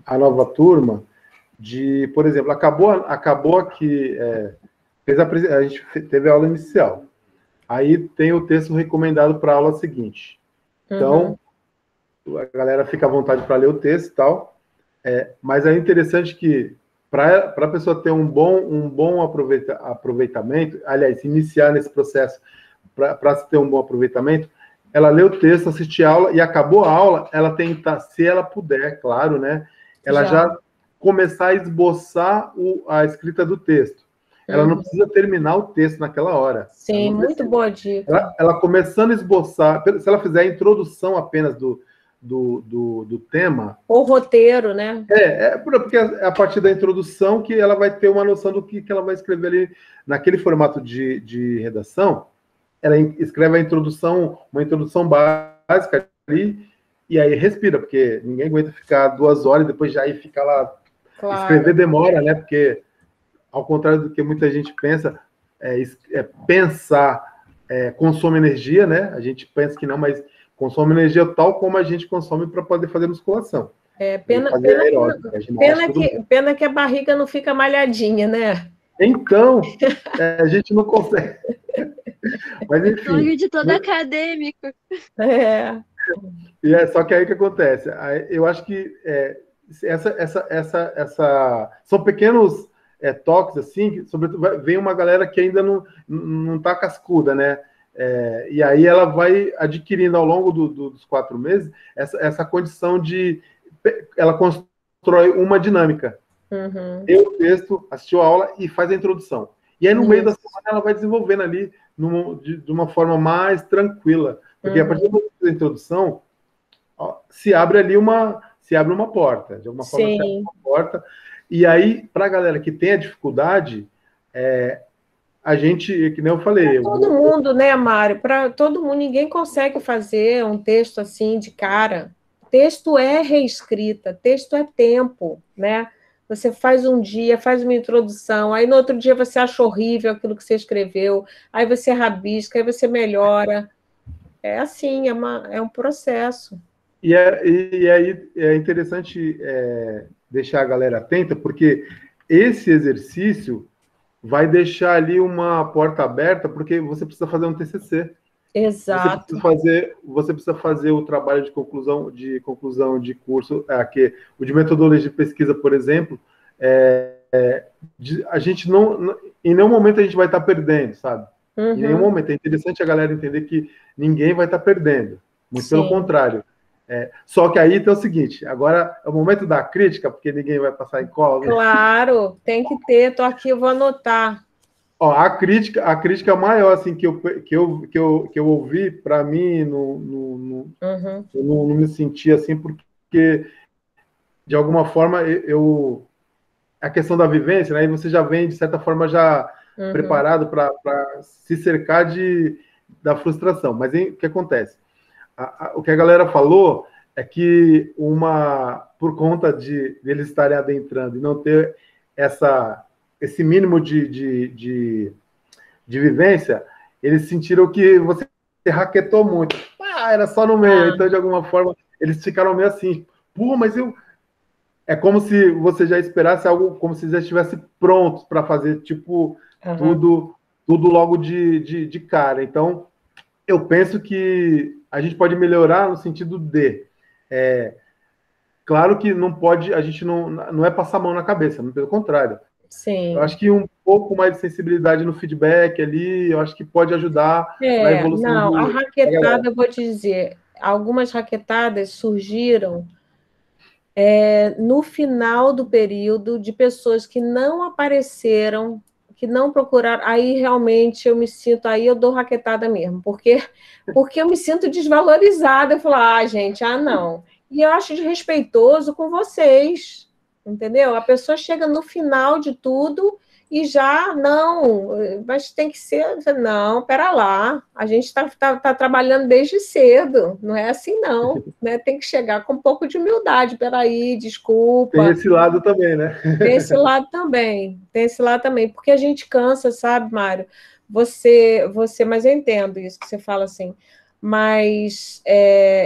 a nova turma de, por exemplo, acabou aqui, a gente teve a aula inicial, aí tem o texto recomendado para a aula seguinte. Então, a galera fica à vontade para ler o texto e tal, mas é interessante que, para a pessoa ter um bom aproveitamento, aliás, iniciar nesse processo, para se ter um bom aproveitamento, ela lê o texto, assiste a aula, e acabou a aula, ela tenta, se ela puder, claro, né, ela já começar a esboçar a escrita do texto. Ela não precisa terminar o texto naquela hora. Sim, muito boa dica. Ela começando a esboçar, se ela fizer a introdução apenas do tema... O roteiro, né? Porque é a partir da introdução que ela vai ter uma noção do que ela vai escrever ali. Naquele formato de redação, ela escreve uma introdução básica ali, e aí respira, porque ninguém aguenta ficar 2 horas e depois já ir ficar lá... Claro. Escrever demora, né? Porque, ao contrário do que muita gente pensa, pensar consome energia, né? A gente pensa que não, mas consome energia tal como a gente consome para poder fazer musculação. Pena que a barriga não fica malhadinha, né? Então, a gente não consegue. Mas, enfim. Sonho de todo acadêmico. Só que aí o que acontece? Eu acho que são pequenos toques, assim, sobretudo vem uma galera que ainda não tá cascuda, né? E aí ela vai adquirindo ao longo dos 4 meses essa condição de... Ela constrói uma dinâmica. Lê o texto, assistiu a aula e faz a introdução. E aí, no meio da semana, ela vai desenvolvendo ali de uma forma mais tranquila. Porque a partir da introdução, se abre ali uma porta. De alguma forma, se abre uma porta. E aí, para a galera que tem a dificuldade, a gente, que nem eu falei... Todo mundo, né, Mário? Para todo mundo, ninguém consegue fazer um texto assim de cara. Texto é reescrita, texto é tempo, né? Você faz um dia, faz uma introdução, aí no outro dia você acha horrível aquilo que você escreveu, aí você rabisca, aí você melhora. É assim, é um processo. E aí é interessante deixar a galera atenta, porque esse exercício vai deixar ali uma porta aberta, porque você precisa fazer um TCC. Exato. Você precisa fazer o trabalho de conclusão de curso, o de metodologia de pesquisa, por exemplo, a gente em nenhum momento a gente vai estar perdendo, sabe? Em nenhum momento. É interessante a galera entender que ninguém vai estar perdendo. Muito pelo contrário. Só que aí tem o seguinte, agora é o momento da crítica, porque ninguém vai passar em cola. Claro, tem que ter, tô aqui, eu vou anotar. A crítica maior assim, que eu ouvi, para mim, eu não me senti assim, porque, de alguma forma, a questão da vivência, né, você já vem, de certa forma, já preparado para se cercar da frustração. Mas o que acontece? O que a galera falou é que por conta de eles estarem adentrando e não ter esse mínimo de vivência, eles sentiram que você raquetou muito. Era só no meio. Então, de alguma forma, eles ficaram meio assim. Mas é como se você já esperasse algo, como se já estivesse pronto para fazer, tipo, tudo logo de cara. Então, eu penso que a gente pode melhorar no sentido de... claro que não pode, a gente não é passar a mão na cabeça, pelo contrário. Sim. Eu acho que um pouco mais de sensibilidade no feedback ali, eu acho que pode ajudar na evolução. A raquetada, eu vou te dizer, algumas raquetadas surgiram no final do período de pessoas que não apareceram, que não procuraram, aí realmente eu me sinto, aí eu dou raquetada mesmo, porque eu me sinto desvalorizada, eu falo, gente, não. E eu acho desrespeitoso com vocês, entendeu? A pessoa chega no final de tudo e já, não, mas tem que ser, não, pera lá, a gente está trabalhando desde cedo, não é assim não, né? Tem que chegar com um pouco de humildade, peraí, desculpa. Tem esse lado também, né? Tem esse lado também, porque a gente cansa, sabe, Mário? Mas eu entendo isso que você fala assim, mas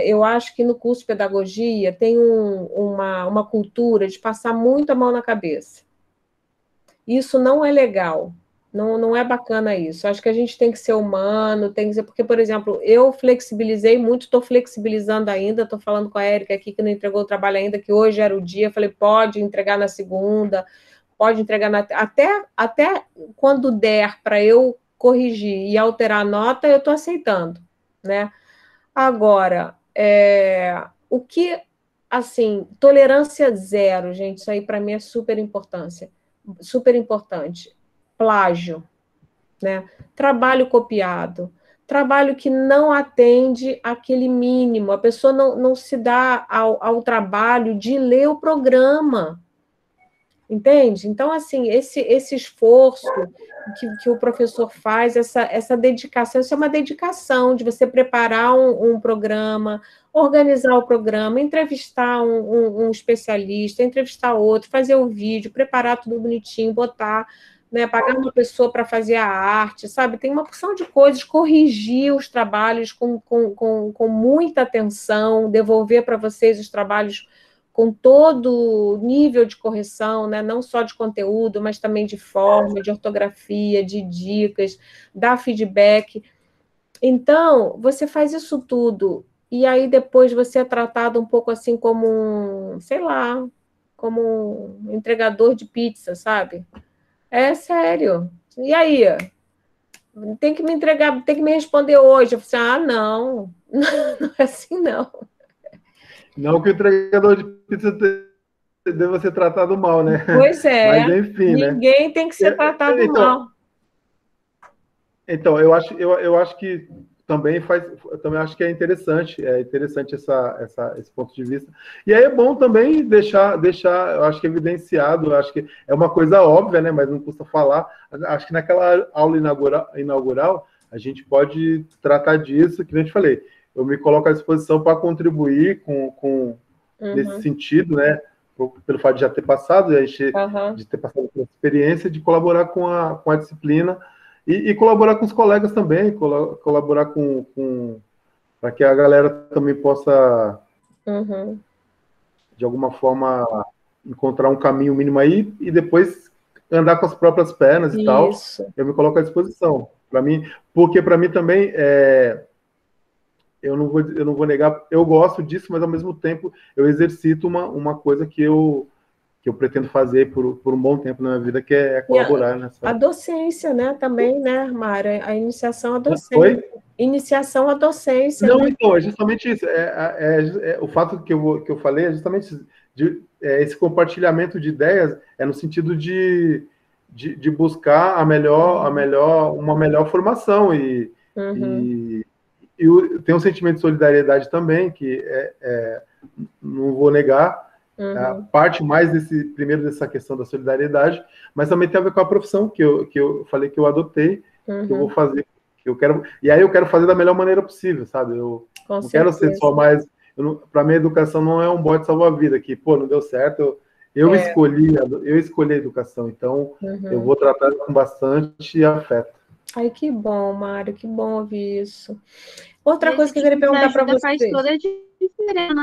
eu acho que no curso de pedagogia tem uma cultura de passar muito a mão na cabeça. Isso não é legal, não é bacana isso. Acho que a gente tem que ser humano, tem que ser, porque, por exemplo, eu flexibilizei muito, estou flexibilizando ainda, estou falando com a Érica aqui que não entregou o trabalho ainda, que hoje era o dia, falei, pode entregar na segunda, pode entregar até quando der para eu corrigir e alterar a nota, eu estou aceitando, né? Agora, o que, assim, tolerância zero, gente, isso aí para mim é super importante. Plágio, né? Trabalho copiado, trabalho que não atende aquele mínimo, a pessoa não se dá ao trabalho de ler o programa, entende? Então, assim, esse esforço que o professor faz, essa dedicação, isso é uma dedicação de você preparar um programa, organizar o programa, entrevistar um especialista, entrevistar outro, fazer o vídeo, preparar tudo bonitinho, botar, né, pagar uma pessoa para fazer a arte, sabe? Tem uma porção de coisas, corrigir os trabalhos com muita atenção, devolver para vocês os trabalhos com todo nível de correção, né? Não só de conteúdo, mas também de forma, de ortografia, de dicas, dar feedback. Então, você faz isso tudo, e aí depois você é tratado um pouco assim como sei lá, como um entregador de pizza, sabe? É sério. E aí? Tem que me entregar, tem que me responder hoje. Eu falei assim, não, não é assim não. Não que o entregador de pizza deva ser tratado mal, né? Pois é. Mas enfim, ninguém né? Tem que ser tratado mal. Então, eu acho que também acho que é interessante esse ponto de vista. E aí é bom também deixar, eu acho que evidenciado, eu acho que é uma coisa óbvia, né? Mas não custa falar. Acho que naquela aula inaugural a gente pode tratar disso, que a gente falei. Eu me coloco à disposição para contribuir nesse sentido, né? Pelo fato de já ter passado, de ter passado pela experiência, de colaborar com a disciplina e colaborar com os colegas também, colaborar para que a galera também possa, de alguma forma, encontrar um caminho mínimo aí e depois andar com as próprias pernas e tal. Eu me coloco à disposição. Porque para mim também eu não vou negar, eu gosto disso, mas ao mesmo tempo eu exercito uma coisa que eu pretendo fazer por um bom tempo na minha vida, que é colaborar nessa... A docência, né, também, né, Mara? A iniciação à docência. Oi? Iniciação à docência. Não, então, é justamente isso. O fato que eu falei é justamente esse compartilhamento de ideias, no sentido de buscar uma melhor formação e tem um sentimento de solidariedade também, que não vou negar, parte mais dessa questão da solidariedade, mas também tem a ver com a profissão que eu falei que eu adotei, que eu vou fazer, que eu quero, e aí eu quero fazer da melhor maneira possível, sabe? Eu não quero ser só mais... Para mim, a educação não é um bote salva-vida, que, não deu certo, eu escolhi a educação, então eu vou tratar com bastante afeto. Ai, que bom, Mário, que bom ouvir isso. Outra coisa que eu queria perguntar para vocês. Faz toda a diferença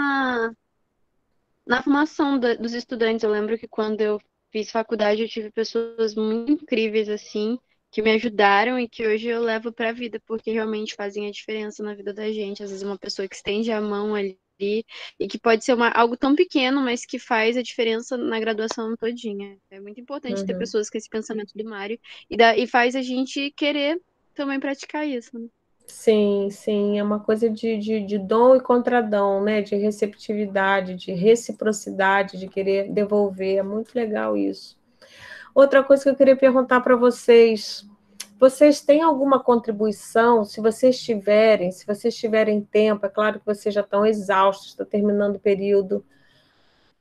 na formação dos estudantes. Eu lembro que quando eu fiz faculdade, eu tive pessoas muito incríveis, assim, que me ajudaram e que hoje eu levo para a vida, porque realmente fazem a diferença na vida da gente. Às vezes uma pessoa que estende a mão ali e que pode ser algo tão pequeno, mas que faz a diferença na graduação todinha. É muito importante ter pessoas com esse pensamento do Mário e faz a gente querer também praticar isso, né? Sim, sim, é uma coisa de dom e contradom, né? De receptividade, de reciprocidade, de querer devolver. É muito legal isso. Outra coisa que eu queria perguntar para vocês têm alguma contribuição, se vocês tiverem tempo, é claro que vocês já estão exaustos, estão terminando o período,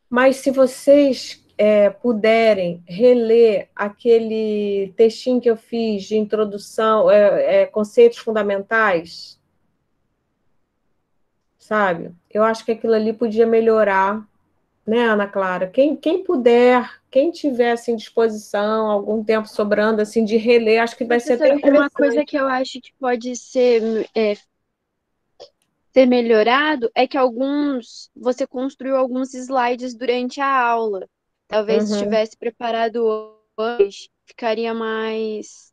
mas se vocês puderem reler aquele textinho que eu fiz de introdução, conceitos fundamentais, sabe? Eu acho que aquilo ali podia melhorar, né, Ana Clara? Quem puder, quem tiver assim, disposição, algum tempo sobrando assim, de reler, acho que vai ser até interessante. Uma coisa que eu acho que pode ser melhorado é que você construiu alguns slides durante a aula. Talvez se tivesse preparado antes, ficaria mais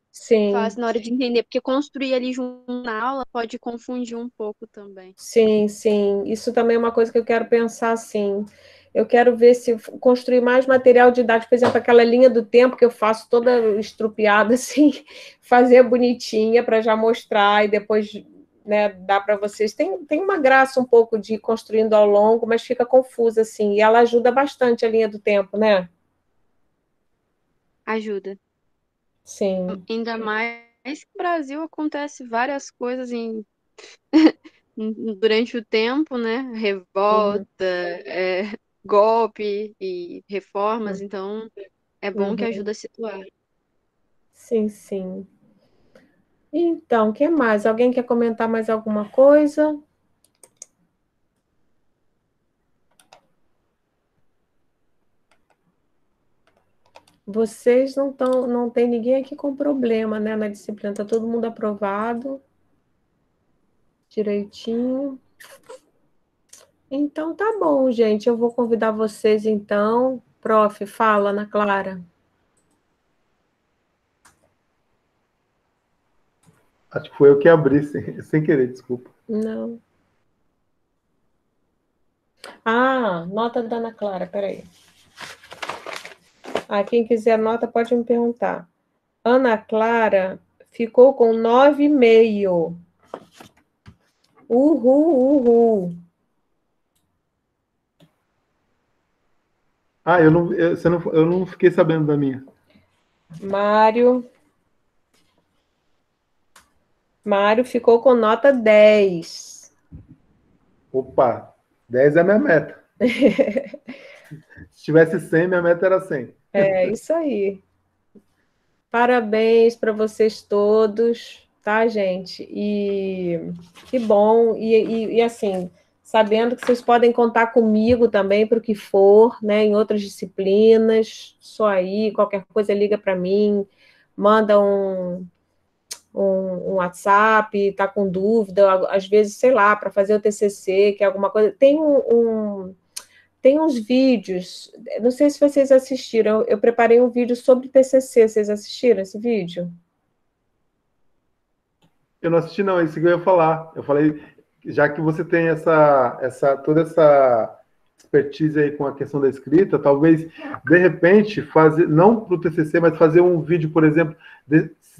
fácil na hora de entender, porque construir ali junto na aula pode confundir um pouco também. Sim, sim. Isso também é uma coisa que eu quero pensar, sim. Eu quero ver se construir mais material didático, por exemplo, aquela linha do tempo que eu faço toda estrupiada, assim, fazer bonitinha para já mostrar e depois, né, dar para vocês. Tem uma graça um pouco de ir construindo ao longo, mas fica confusa, assim, e ela ajuda bastante a linha do tempo, né? Ajuda. Sim. Ainda mais que no Brasil acontece várias coisas durante o tempo, né? Revolta, golpe e reformas, então é bom que ajuda a situar. Sim, sim. Então, o que mais? Alguém quer comentar mais alguma coisa? Vocês não tem ninguém aqui com problema, né, na disciplina, está todo mundo aprovado, direitinho. Então, tá bom, gente, eu vou convidar vocês, então. Prof, fala, Ana Clara. Acho que foi eu que abri, sem querer, desculpa. Não. Ah, nota da Ana Clara, peraí. Quem quiser nota pode me perguntar. Ana Clara ficou com 9,5. Uhul. Eu não fiquei sabendo da minha. Mário ficou com nota 10. Opa, 10 é a minha meta. Se tivesse 100, minha meta era 100. É, isso aí. Parabéns para vocês todos, tá, gente? E que bom. E assim, sabendo que vocês podem contar comigo também para o que for, né? Em outras disciplinas, só aí, qualquer coisa liga para mim, manda um WhatsApp, tá com dúvida, às vezes, sei lá, para fazer o TCC, que é alguma coisa. Tem uns vídeos, não sei se vocês assistiram, eu preparei um vídeo sobre TCC, vocês assistiram esse vídeo? Eu não assisti, não, é isso que eu ia falar. Eu falei, já que você tem toda essa expertise aí com a questão da escrita, talvez, de repente, fazer, não para o TCC, mas fazer um vídeo, por exemplo,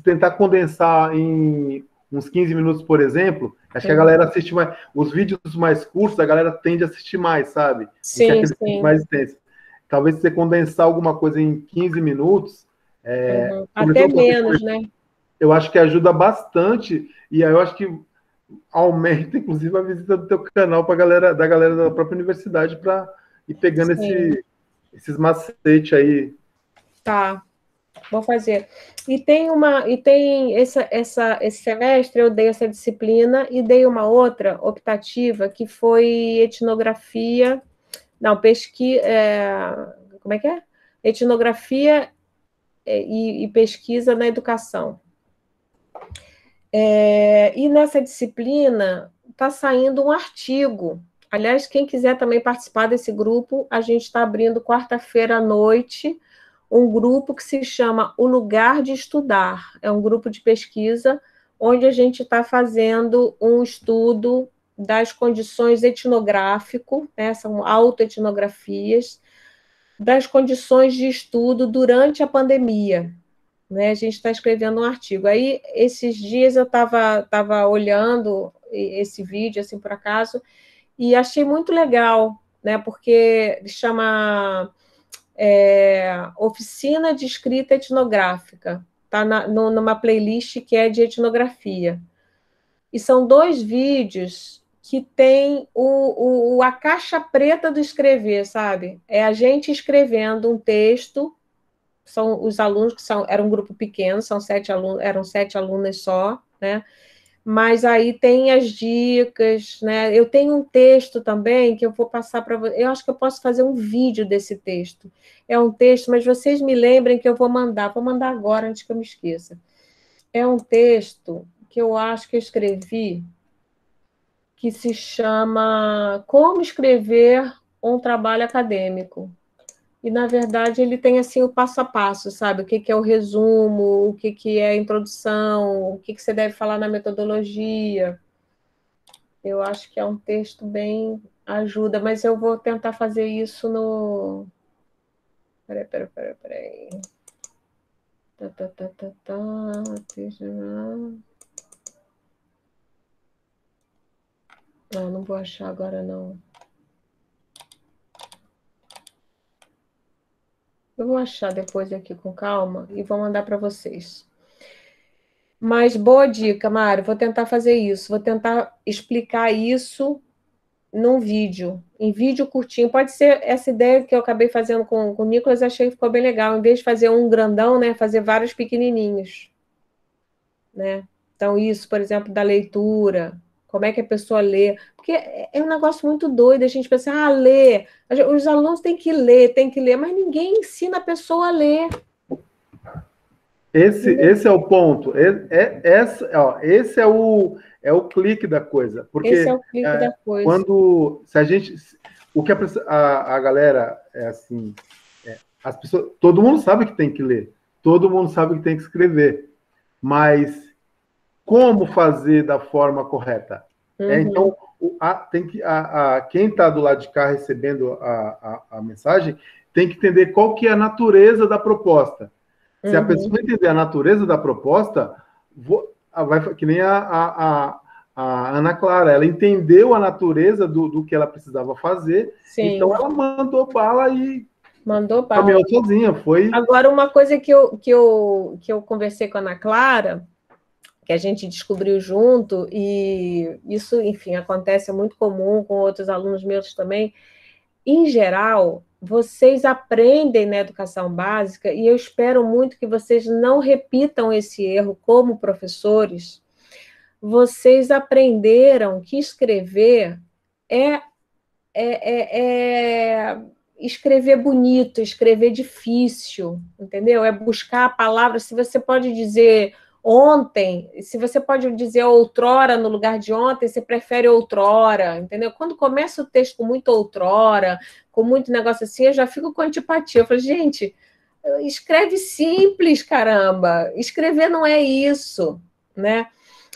tentar condensar em uns 15 minutos, por exemplo, acho que a galera assiste mais. Os vídeos mais curtos, a galera tende a assistir mais, sabe? Sim, sim. Mais intenso. Talvez você condensar alguma coisa em 15 minutos. Até menos, né? Eu acho que ajuda bastante, e aí eu acho que aumenta, inclusive, a visita do teu canal para da galera da própria universidade para ir pegando esses macetes aí. Tá. Vou fazer. Esse semestre eu dei essa disciplina e dei uma outra optativa que foi etnografia, não, como é que é? Etnografia e pesquisa na educação. E nessa disciplina está saindo um artigo. Aliás, quem quiser também participar desse grupo, a gente está abrindo quarta-feira à noite um grupo que se chama O Lugar de Estudar. É um grupo de pesquisa onde a gente está fazendo um estudo das condições etnográfico, né, são autoetnografias, das condições de estudo durante a pandemia. Né, a gente está escrevendo um artigo. Aí, esses dias eu estava olhando esse vídeo, assim, por acaso, e achei muito legal, né, porque chama Oficina de Escrita Etnográfica, está numa playlist que é de etnografia. E são 2 vídeos que tem a caixa preta do escrever, sabe? É a gente escrevendo um texto, são os alunos era um grupo pequeno, eram 7 alunas só, né? Mas aí tem as dicas, né? Eu tenho um texto também que eu vou passar para vocês. Eu acho que eu posso fazer um vídeo desse texto. É um texto, mas vocês me lembrem que eu vou mandar. Vou mandar agora, antes que eu me esqueça. É um texto que eu acho que eu escrevi, que se chama Como Escrever um Trabalho Acadêmico. E, na verdade, ele tem assim o passo a passo, sabe? O que é o resumo, o que é a introdução, o que você deve falar na metodologia. Eu acho que é um texto bem ajuda, mas eu vou tentar fazer isso no... Peraí. Não vou achar agora, não. Eu vou achar depois aqui com calma e vou mandar para vocês. Mas boa dica, Mário. Vou tentar fazer isso. Vou tentar explicar isso num vídeo. Em vídeo curtinho. Pode ser essa ideia que eu acabei fazendo com o Nicolas, achei que ficou bem legal. Em vez de fazer um grandão, né? Fazer vários pequenininhos. Né? Então, isso, por exemplo, da leitura. Como é que a pessoa lê? Porque é um negócio muito doido. A gente pensa, ler. Os alunos têm que ler, mas ninguém ensina a pessoa a ler. Esse é o ponto. Esse é o clique da coisa. Porque esse é o clique da coisa. O que a galera é assim, as pessoas, todo mundo sabe que tem que ler, todo mundo sabe que tem que escrever, mas como fazer da forma correta? Então, quem está do lado de cá recebendo a mensagem tem que entender qual que é a natureza da proposta. Se a pessoa entender a natureza da proposta, que nem a Ana Clara, ela entendeu a natureza do que ela precisava fazer, Sim. Então ela mandou bala e caminhou sozinha. Agora, uma coisa que eu conversei com a Ana Clara, que a gente descobriu junto, e isso, enfim, acontece, é muito comum com outros alunos meus também. Em geral, vocês aprendem na educação básica, e eu espero muito que vocês não repitam esse erro como professores. Vocês aprenderam que escrever é escrever bonito, escrever difícil, entendeu? É buscar a palavra. Se você pode dizer ontem, se você pode dizer outrora no lugar de ontem, você prefere outrora, entendeu? Quando começa o texto com muito outrora, com muito negócio assim, eu já fico com antipatia. Eu falo, gente, escreve simples, caramba. Escrever não é isso, né?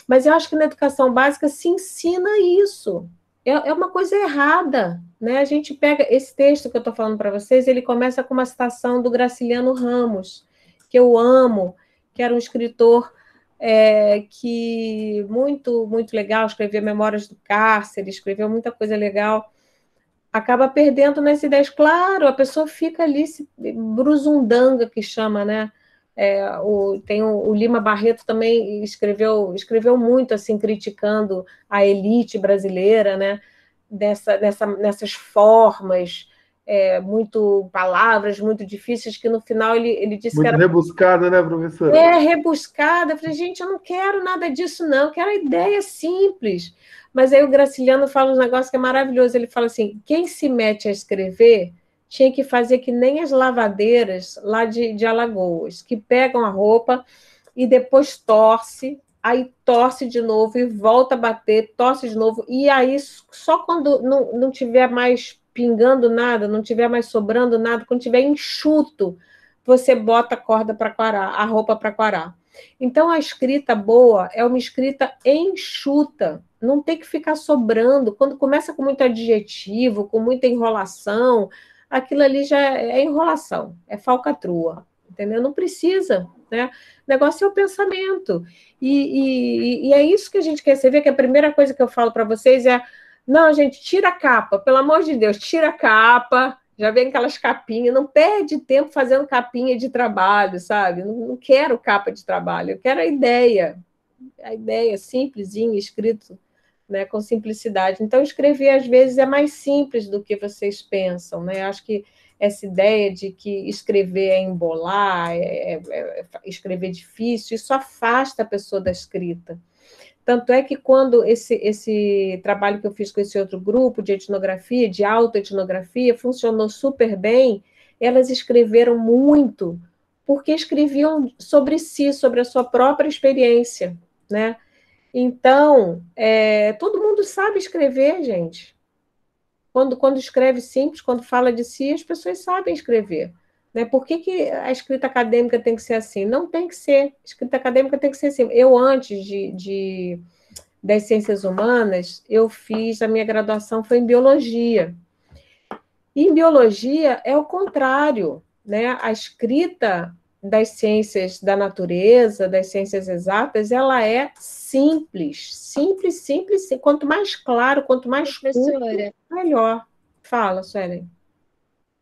Mas eu acho que na educação básica se ensina isso. É uma coisa errada, né? A gente pega esse texto que eu estou falando para vocês, ele começa com uma citação do Graciliano Ramos, que eu amo, que era um escritor que muito legal, escrevia Memórias do Cárcere, escreveu muita coisa legal, acaba perdendo nas ideias. Claro, a pessoa fica ali, brusundanga, que chama, né? Tem o Lima Barreto também escreveu muito, assim, criticando a elite brasileira, né? Nessas formas, palavras muito difíceis, que no final ele disse muito que era... rebuscada, né, professora? Rebuscada. Eu falei, gente, eu não quero nada disso, não, eu quero a ideia simples. Mas aí o Graciliano fala um negócio que é maravilhoso, ele fala assim, quem se mete a escrever tinha que fazer que nem as lavadeiras lá de Alagoas, que pegam a roupa e depois torce, aí torce de novo e volta a bater, torce de novo, e aí só quando não tiver mais pingando nada, não tiver mais sobrando nada, quando tiver enxuto, você bota a corda para quarar, a roupa para quarar. Então, a escrita boa é uma escrita enxuta, não tem que ficar sobrando. Quando começa com muito adjetivo, com muita enrolação, aquilo ali já é enrolação, é falcatrua, entendeu? Não precisa, né? O negócio é o pensamento. E é isso que a gente quer. Você vê que a primeira coisa que eu falo para vocês é: não, gente, tira a capa, pelo amor de Deus, tira a capa. Já vem aquelas capinhas, não perde tempo fazendo capinha de trabalho, sabe? Não quero capa de trabalho, eu quero a ideia simplesinha, escrito né, com simplicidade. Então, escrever, às vezes, é mais simples do que vocês pensam, né? Acho que essa ideia de que escrever é embolar, escrever difícil, isso afasta a pessoa da escrita. Tanto é que quando esse trabalho que eu fiz com esse outro grupo de etnografia, de autoetnografia, funcionou super bem, elas escreveram muito, porque escreviam sobre si, sobre a sua própria experiência, né? Então, todo mundo sabe escrever, gente. Quando escreve simples, quando fala de si, as pessoas sabem escrever. Né? Por que a escrita acadêmica tem que ser assim? Não tem que ser. A escrita acadêmica tem que ser assim. Eu, antes das ciências humanas, eu fiz, a minha graduação foi em biologia. E em biologia é o contrário. Né? A escrita das ciências da natureza, das ciências exatas, ela é simples. Simples, simples. Quanto mais claro, quanto mais curto, melhor. Fala, Suelen.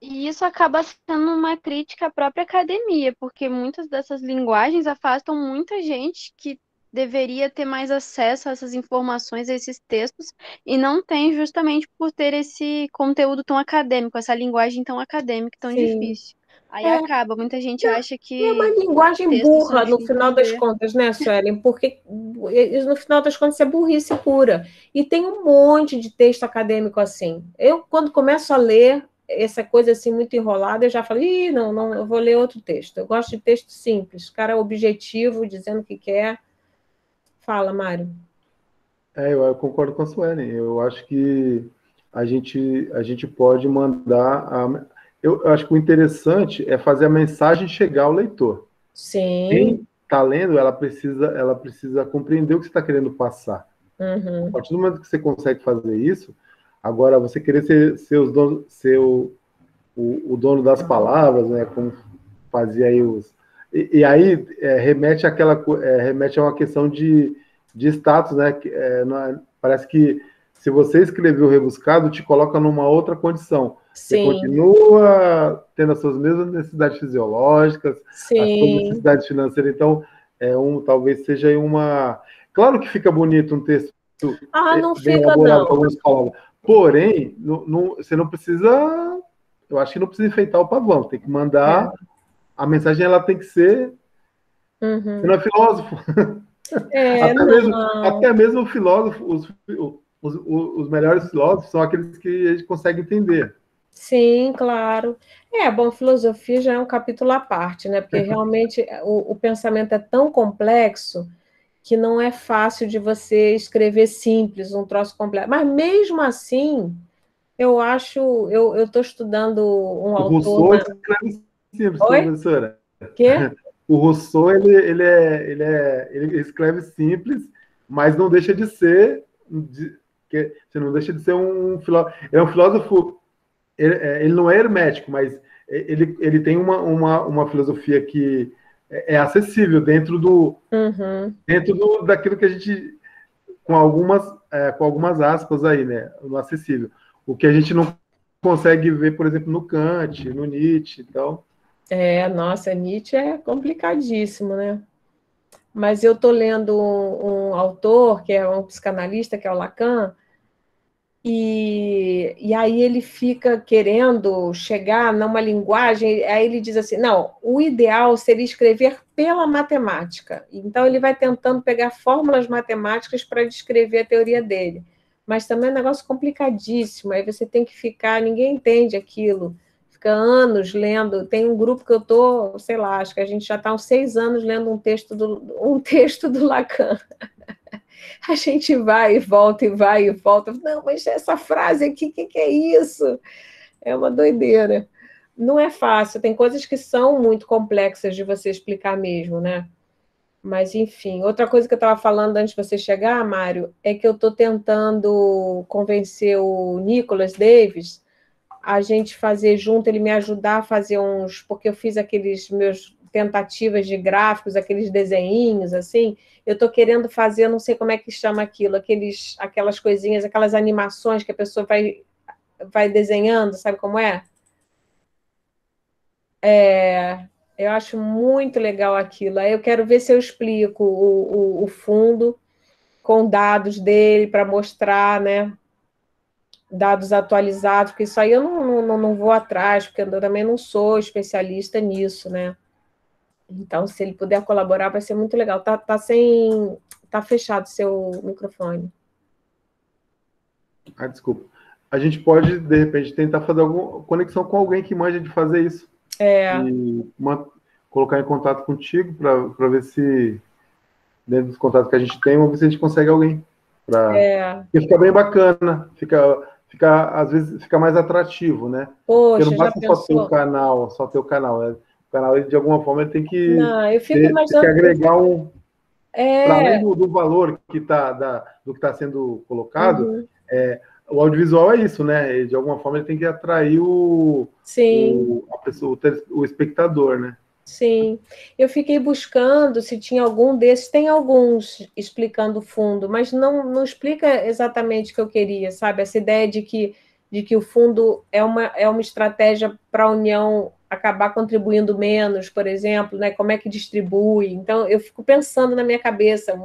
E isso acaba sendo uma crítica à própria academia, porque muitas dessas linguagens afastam muita gente que deveria ter mais acesso a essas informações, a esses textos, e não tem justamente por ter esse conteúdo tão acadêmico, essa linguagem tão acadêmica, tão difícil. Aí acaba, muita gente acha que é uma linguagem burra, no final das contas, né, Suelen? Porque no final das contas é burrice pura. E tem um monte de texto acadêmico assim. Eu, quando começo a ler essa coisa assim muito enrolada, eu já falo, não, eu vou ler outro texto. Eu gosto de texto simples, cara objetivo, dizendo o que quer. Fala, Mário. Eu concordo com a Suelen. Eu acho que a gente pode mandar... Eu acho que o interessante é fazer a mensagem chegar ao leitor. Sim. Quem está lendo, ela precisa compreender o que você está querendo passar. Uhum. A partir do momento que você consegue fazer isso, agora você querer ser o dono das palavras, né, como fazia aí os... E aí remete a uma questão de status, né? Parece que se você escreveu rebuscado, te coloca numa outra condição. Sim. Você continua tendo as suas mesmas necessidades fisiológicas, Sim. as suas necessidades financeiras. Então, talvez seja uma... Claro que fica bonito um texto não bem fica, elaborado não. com algumas palavras. Porém, você não precisa... Eu acho que não precisa enfeitar o pavão. Tem que mandar... A mensagem ela tem que ser... Uhum. Você não é filósofo. Até mesmo o filósofo, os melhores filósofos são aqueles que a gente consegue entender. Sim, claro. Bom, filosofia já é um capítulo à parte, né? Porque realmente o pensamento é tão complexo que não é fácil de você escrever simples, um troço complexo. Mas mesmo assim, eu acho, eu estou estudando um autor... Rousseau escreve simples, professora. Quê? O Rousseau, ele escreve simples, mas não deixa de ser... Você não deixa de ser um filósofo... Ele é um filósofo... Ele não é hermético, mas ele tem uma filosofia que é acessível dentro daquilo que a gente... Com algumas aspas aí, né? No acessível. O que a gente não consegue ver, por exemplo, no Kant, no Nietzsche, então... Nossa, Nietzsche é complicadíssimo, né? Mas eu estou lendo um autor, que é um psicanalista, que é o Lacan, e aí ele fica querendo chegar numa linguagem, aí ele diz assim, não, o ideal seria escrever pela matemática. Então ele vai tentando pegar fórmulas matemáticas para descrever a teoria dele. Mas também é um negócio complicadíssimo, aí você tem que ficar, ninguém entende aquilo, fica anos lendo, tem um grupo que eu estou, sei lá, acho que a gente já está há uns 6 anos lendo um texto do Lacan. A gente vai e volta, e vai e volta. Não, mas essa frase aqui, o que é isso? É uma doideira. Não é fácil, tem coisas que são muito complexas de você explicar mesmo, né? Mas, enfim, outra coisa que eu estava falando antes de você chegar, Mário, é que eu estou tentando convencer o Nicholas Davis a gente fazer junto, ele me ajudar a fazer uns... Porque eu fiz aqueles meus tentativas de gráficos, aqueles desenhinhos, assim, eu estou querendo fazer, eu não sei como é que chama aquilo, aquelas coisinhas, aquelas animações que a pessoa vai desenhando, sabe como é? Eu acho muito legal aquilo. Aí eu quero ver se eu explico o fundo, com dados dele para mostrar, né? Dados atualizados, porque isso aí eu não vou atrás, porque eu também não sou especialista nisso, né? Então, se ele puder colaborar, vai ser muito legal. Tá fechado seu microfone. Desculpa. A gente pode, de repente, tentar fazer alguma conexão com alguém que manja de fazer isso. E colocar em contato contigo para ver se, dentro dos contatos que a gente tem, vamos ver se a gente consegue alguém. Porque fica bem bacana, às vezes fica mais atrativo, né? Poxa, porque não basta só ter o canal, O canal, ele, de alguma forma, ele tem que, eu fico imaginando... tem que agregar para além do valor que do que está sendo colocado, o audiovisual é isso, né? De alguma forma, ele tem que atrair a pessoa, o espectador, né? Sim. Eu fiquei buscando se tinha algum desses. Tem alguns explicando o fundo, mas não explica exatamente o que eu queria, sabe? Essa ideia de que o fundo é uma estratégia para a União acabar contribuindo menos, por exemplo, né? Como é que distribui? Então, eu fico pensando na minha cabeça,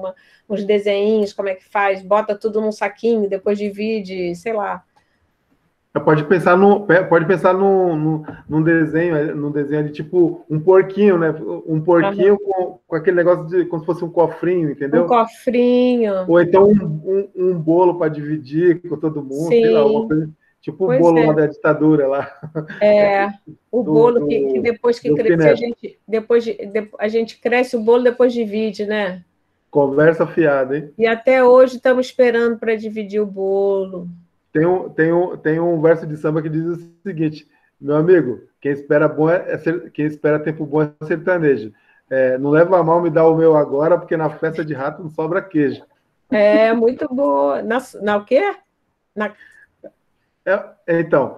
uns desenhinhos, como é que faz, bota tudo num saquinho, depois divide, sei lá. Pode pensar num desenho ali, tipo um porquinho, né? Um porquinho com aquele negócio de como se fosse um cofrinho, entendeu? Um cofrinho. Ou então um bolo para dividir com todo mundo, sei lá, alguma coisa. Tipo o bolo lá da ditadura lá. O bolo que depois que cresce, a gente cresce o bolo, depois divide, né? Conversa fiada, hein? E até hoje estamos esperando para dividir o bolo. Tem um verso de samba que diz o seguinte: meu amigo, quem espera tempo bom é sertanejo. Não leva a mal me dá o meu agora, porque na festa de rato não sobra queijo. Muito boa. Na o quê? Então,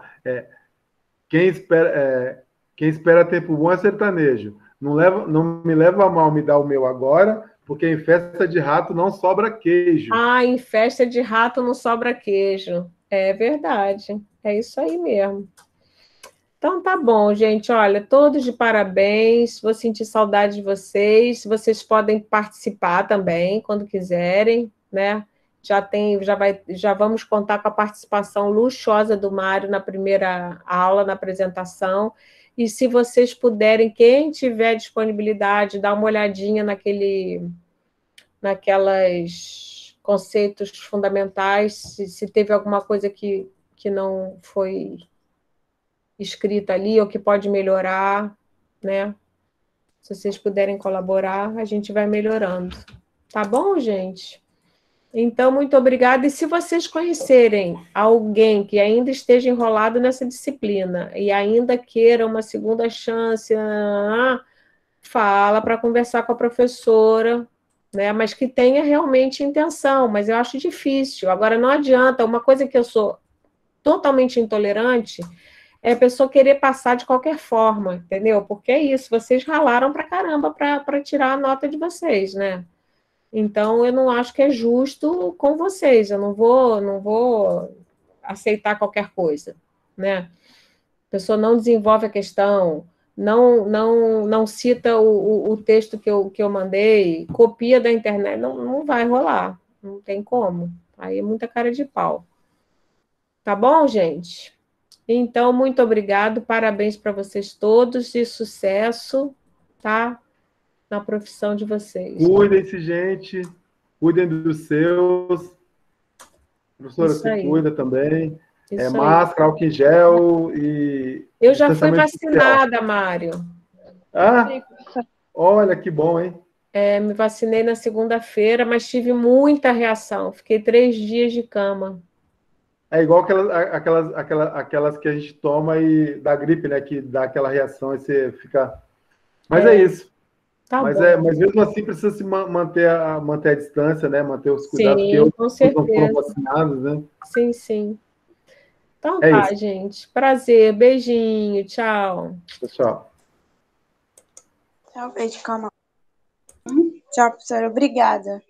quem espera tempo bom é sertanejo. Não me leva a mal me dá o meu agora, porque em festa de rato não sobra queijo. Em festa de rato não sobra queijo. É verdade. É isso aí mesmo. Então tá bom, gente. Olha, todos de parabéns. Vou sentir saudade de vocês. Vocês podem participar também quando quiserem, né? Já vamos contar com a participação luxuosa do Mário na primeira aula, na apresentação. E se vocês puderem, quem tiver disponibilidade, dar uma olhadinha naquelas conceitos fundamentais, se teve alguma coisa que não foi escrita ali ou que pode melhorar, né? Se vocês puderem colaborar, a gente vai melhorando. Tá bom, gente? Então, muito obrigada. E se vocês conhecerem alguém que ainda esteja enrolado nessa disciplina e ainda queira uma segunda chance, fala para conversar com a professora, né? Mas que tenha realmente intenção, mas eu acho difícil. Agora, não adianta, uma coisa que eu sou totalmente intolerante é a pessoa querer passar de qualquer forma, entendeu? Porque é isso, vocês ralaram para caramba para tirar a nota de vocês, né? Então, eu não acho que é justo com vocês, eu não vou aceitar qualquer coisa, né? A pessoa não desenvolve a questão, não cita o texto que eu mandei, copia da internet, não vai rolar, não tem como. Aí é muita cara de pau. Tá bom, gente? Então, muito obrigado, parabéns para vocês todos e sucesso, tá? Na profissão de vocês. Cuidem-se, gente. Cuidem dos seus. Professora, se cuida também. Máscara, álcool em gel e... Eu já fui vacinada, Mário. Olha que bom, hein? Me vacinei na segunda-feira, mas tive muita reação. Fiquei 3 dias de cama. É igual aquelas que a gente toma e dá gripe, né? Que dá aquela reação e você fica... Mas é isso. Mas mesmo assim precisa se manter a distância, né? Manter os cuidados, porque com certeza. Não foram vacinados, né? Sim, sim. Então tá, isso. Gente. Prazer. Beijinho. Tchau. Tchau. Tchau, beijo, calma. Tchau, professora. Obrigada.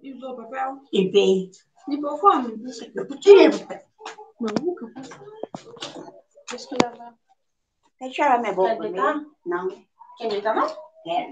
Limpou o papel? Limpei. Limpou como? Eu tirei o papel. Maluca? Deixa eu lavar. Deixa eu lavar minha boca. Não. Quem grita não? É.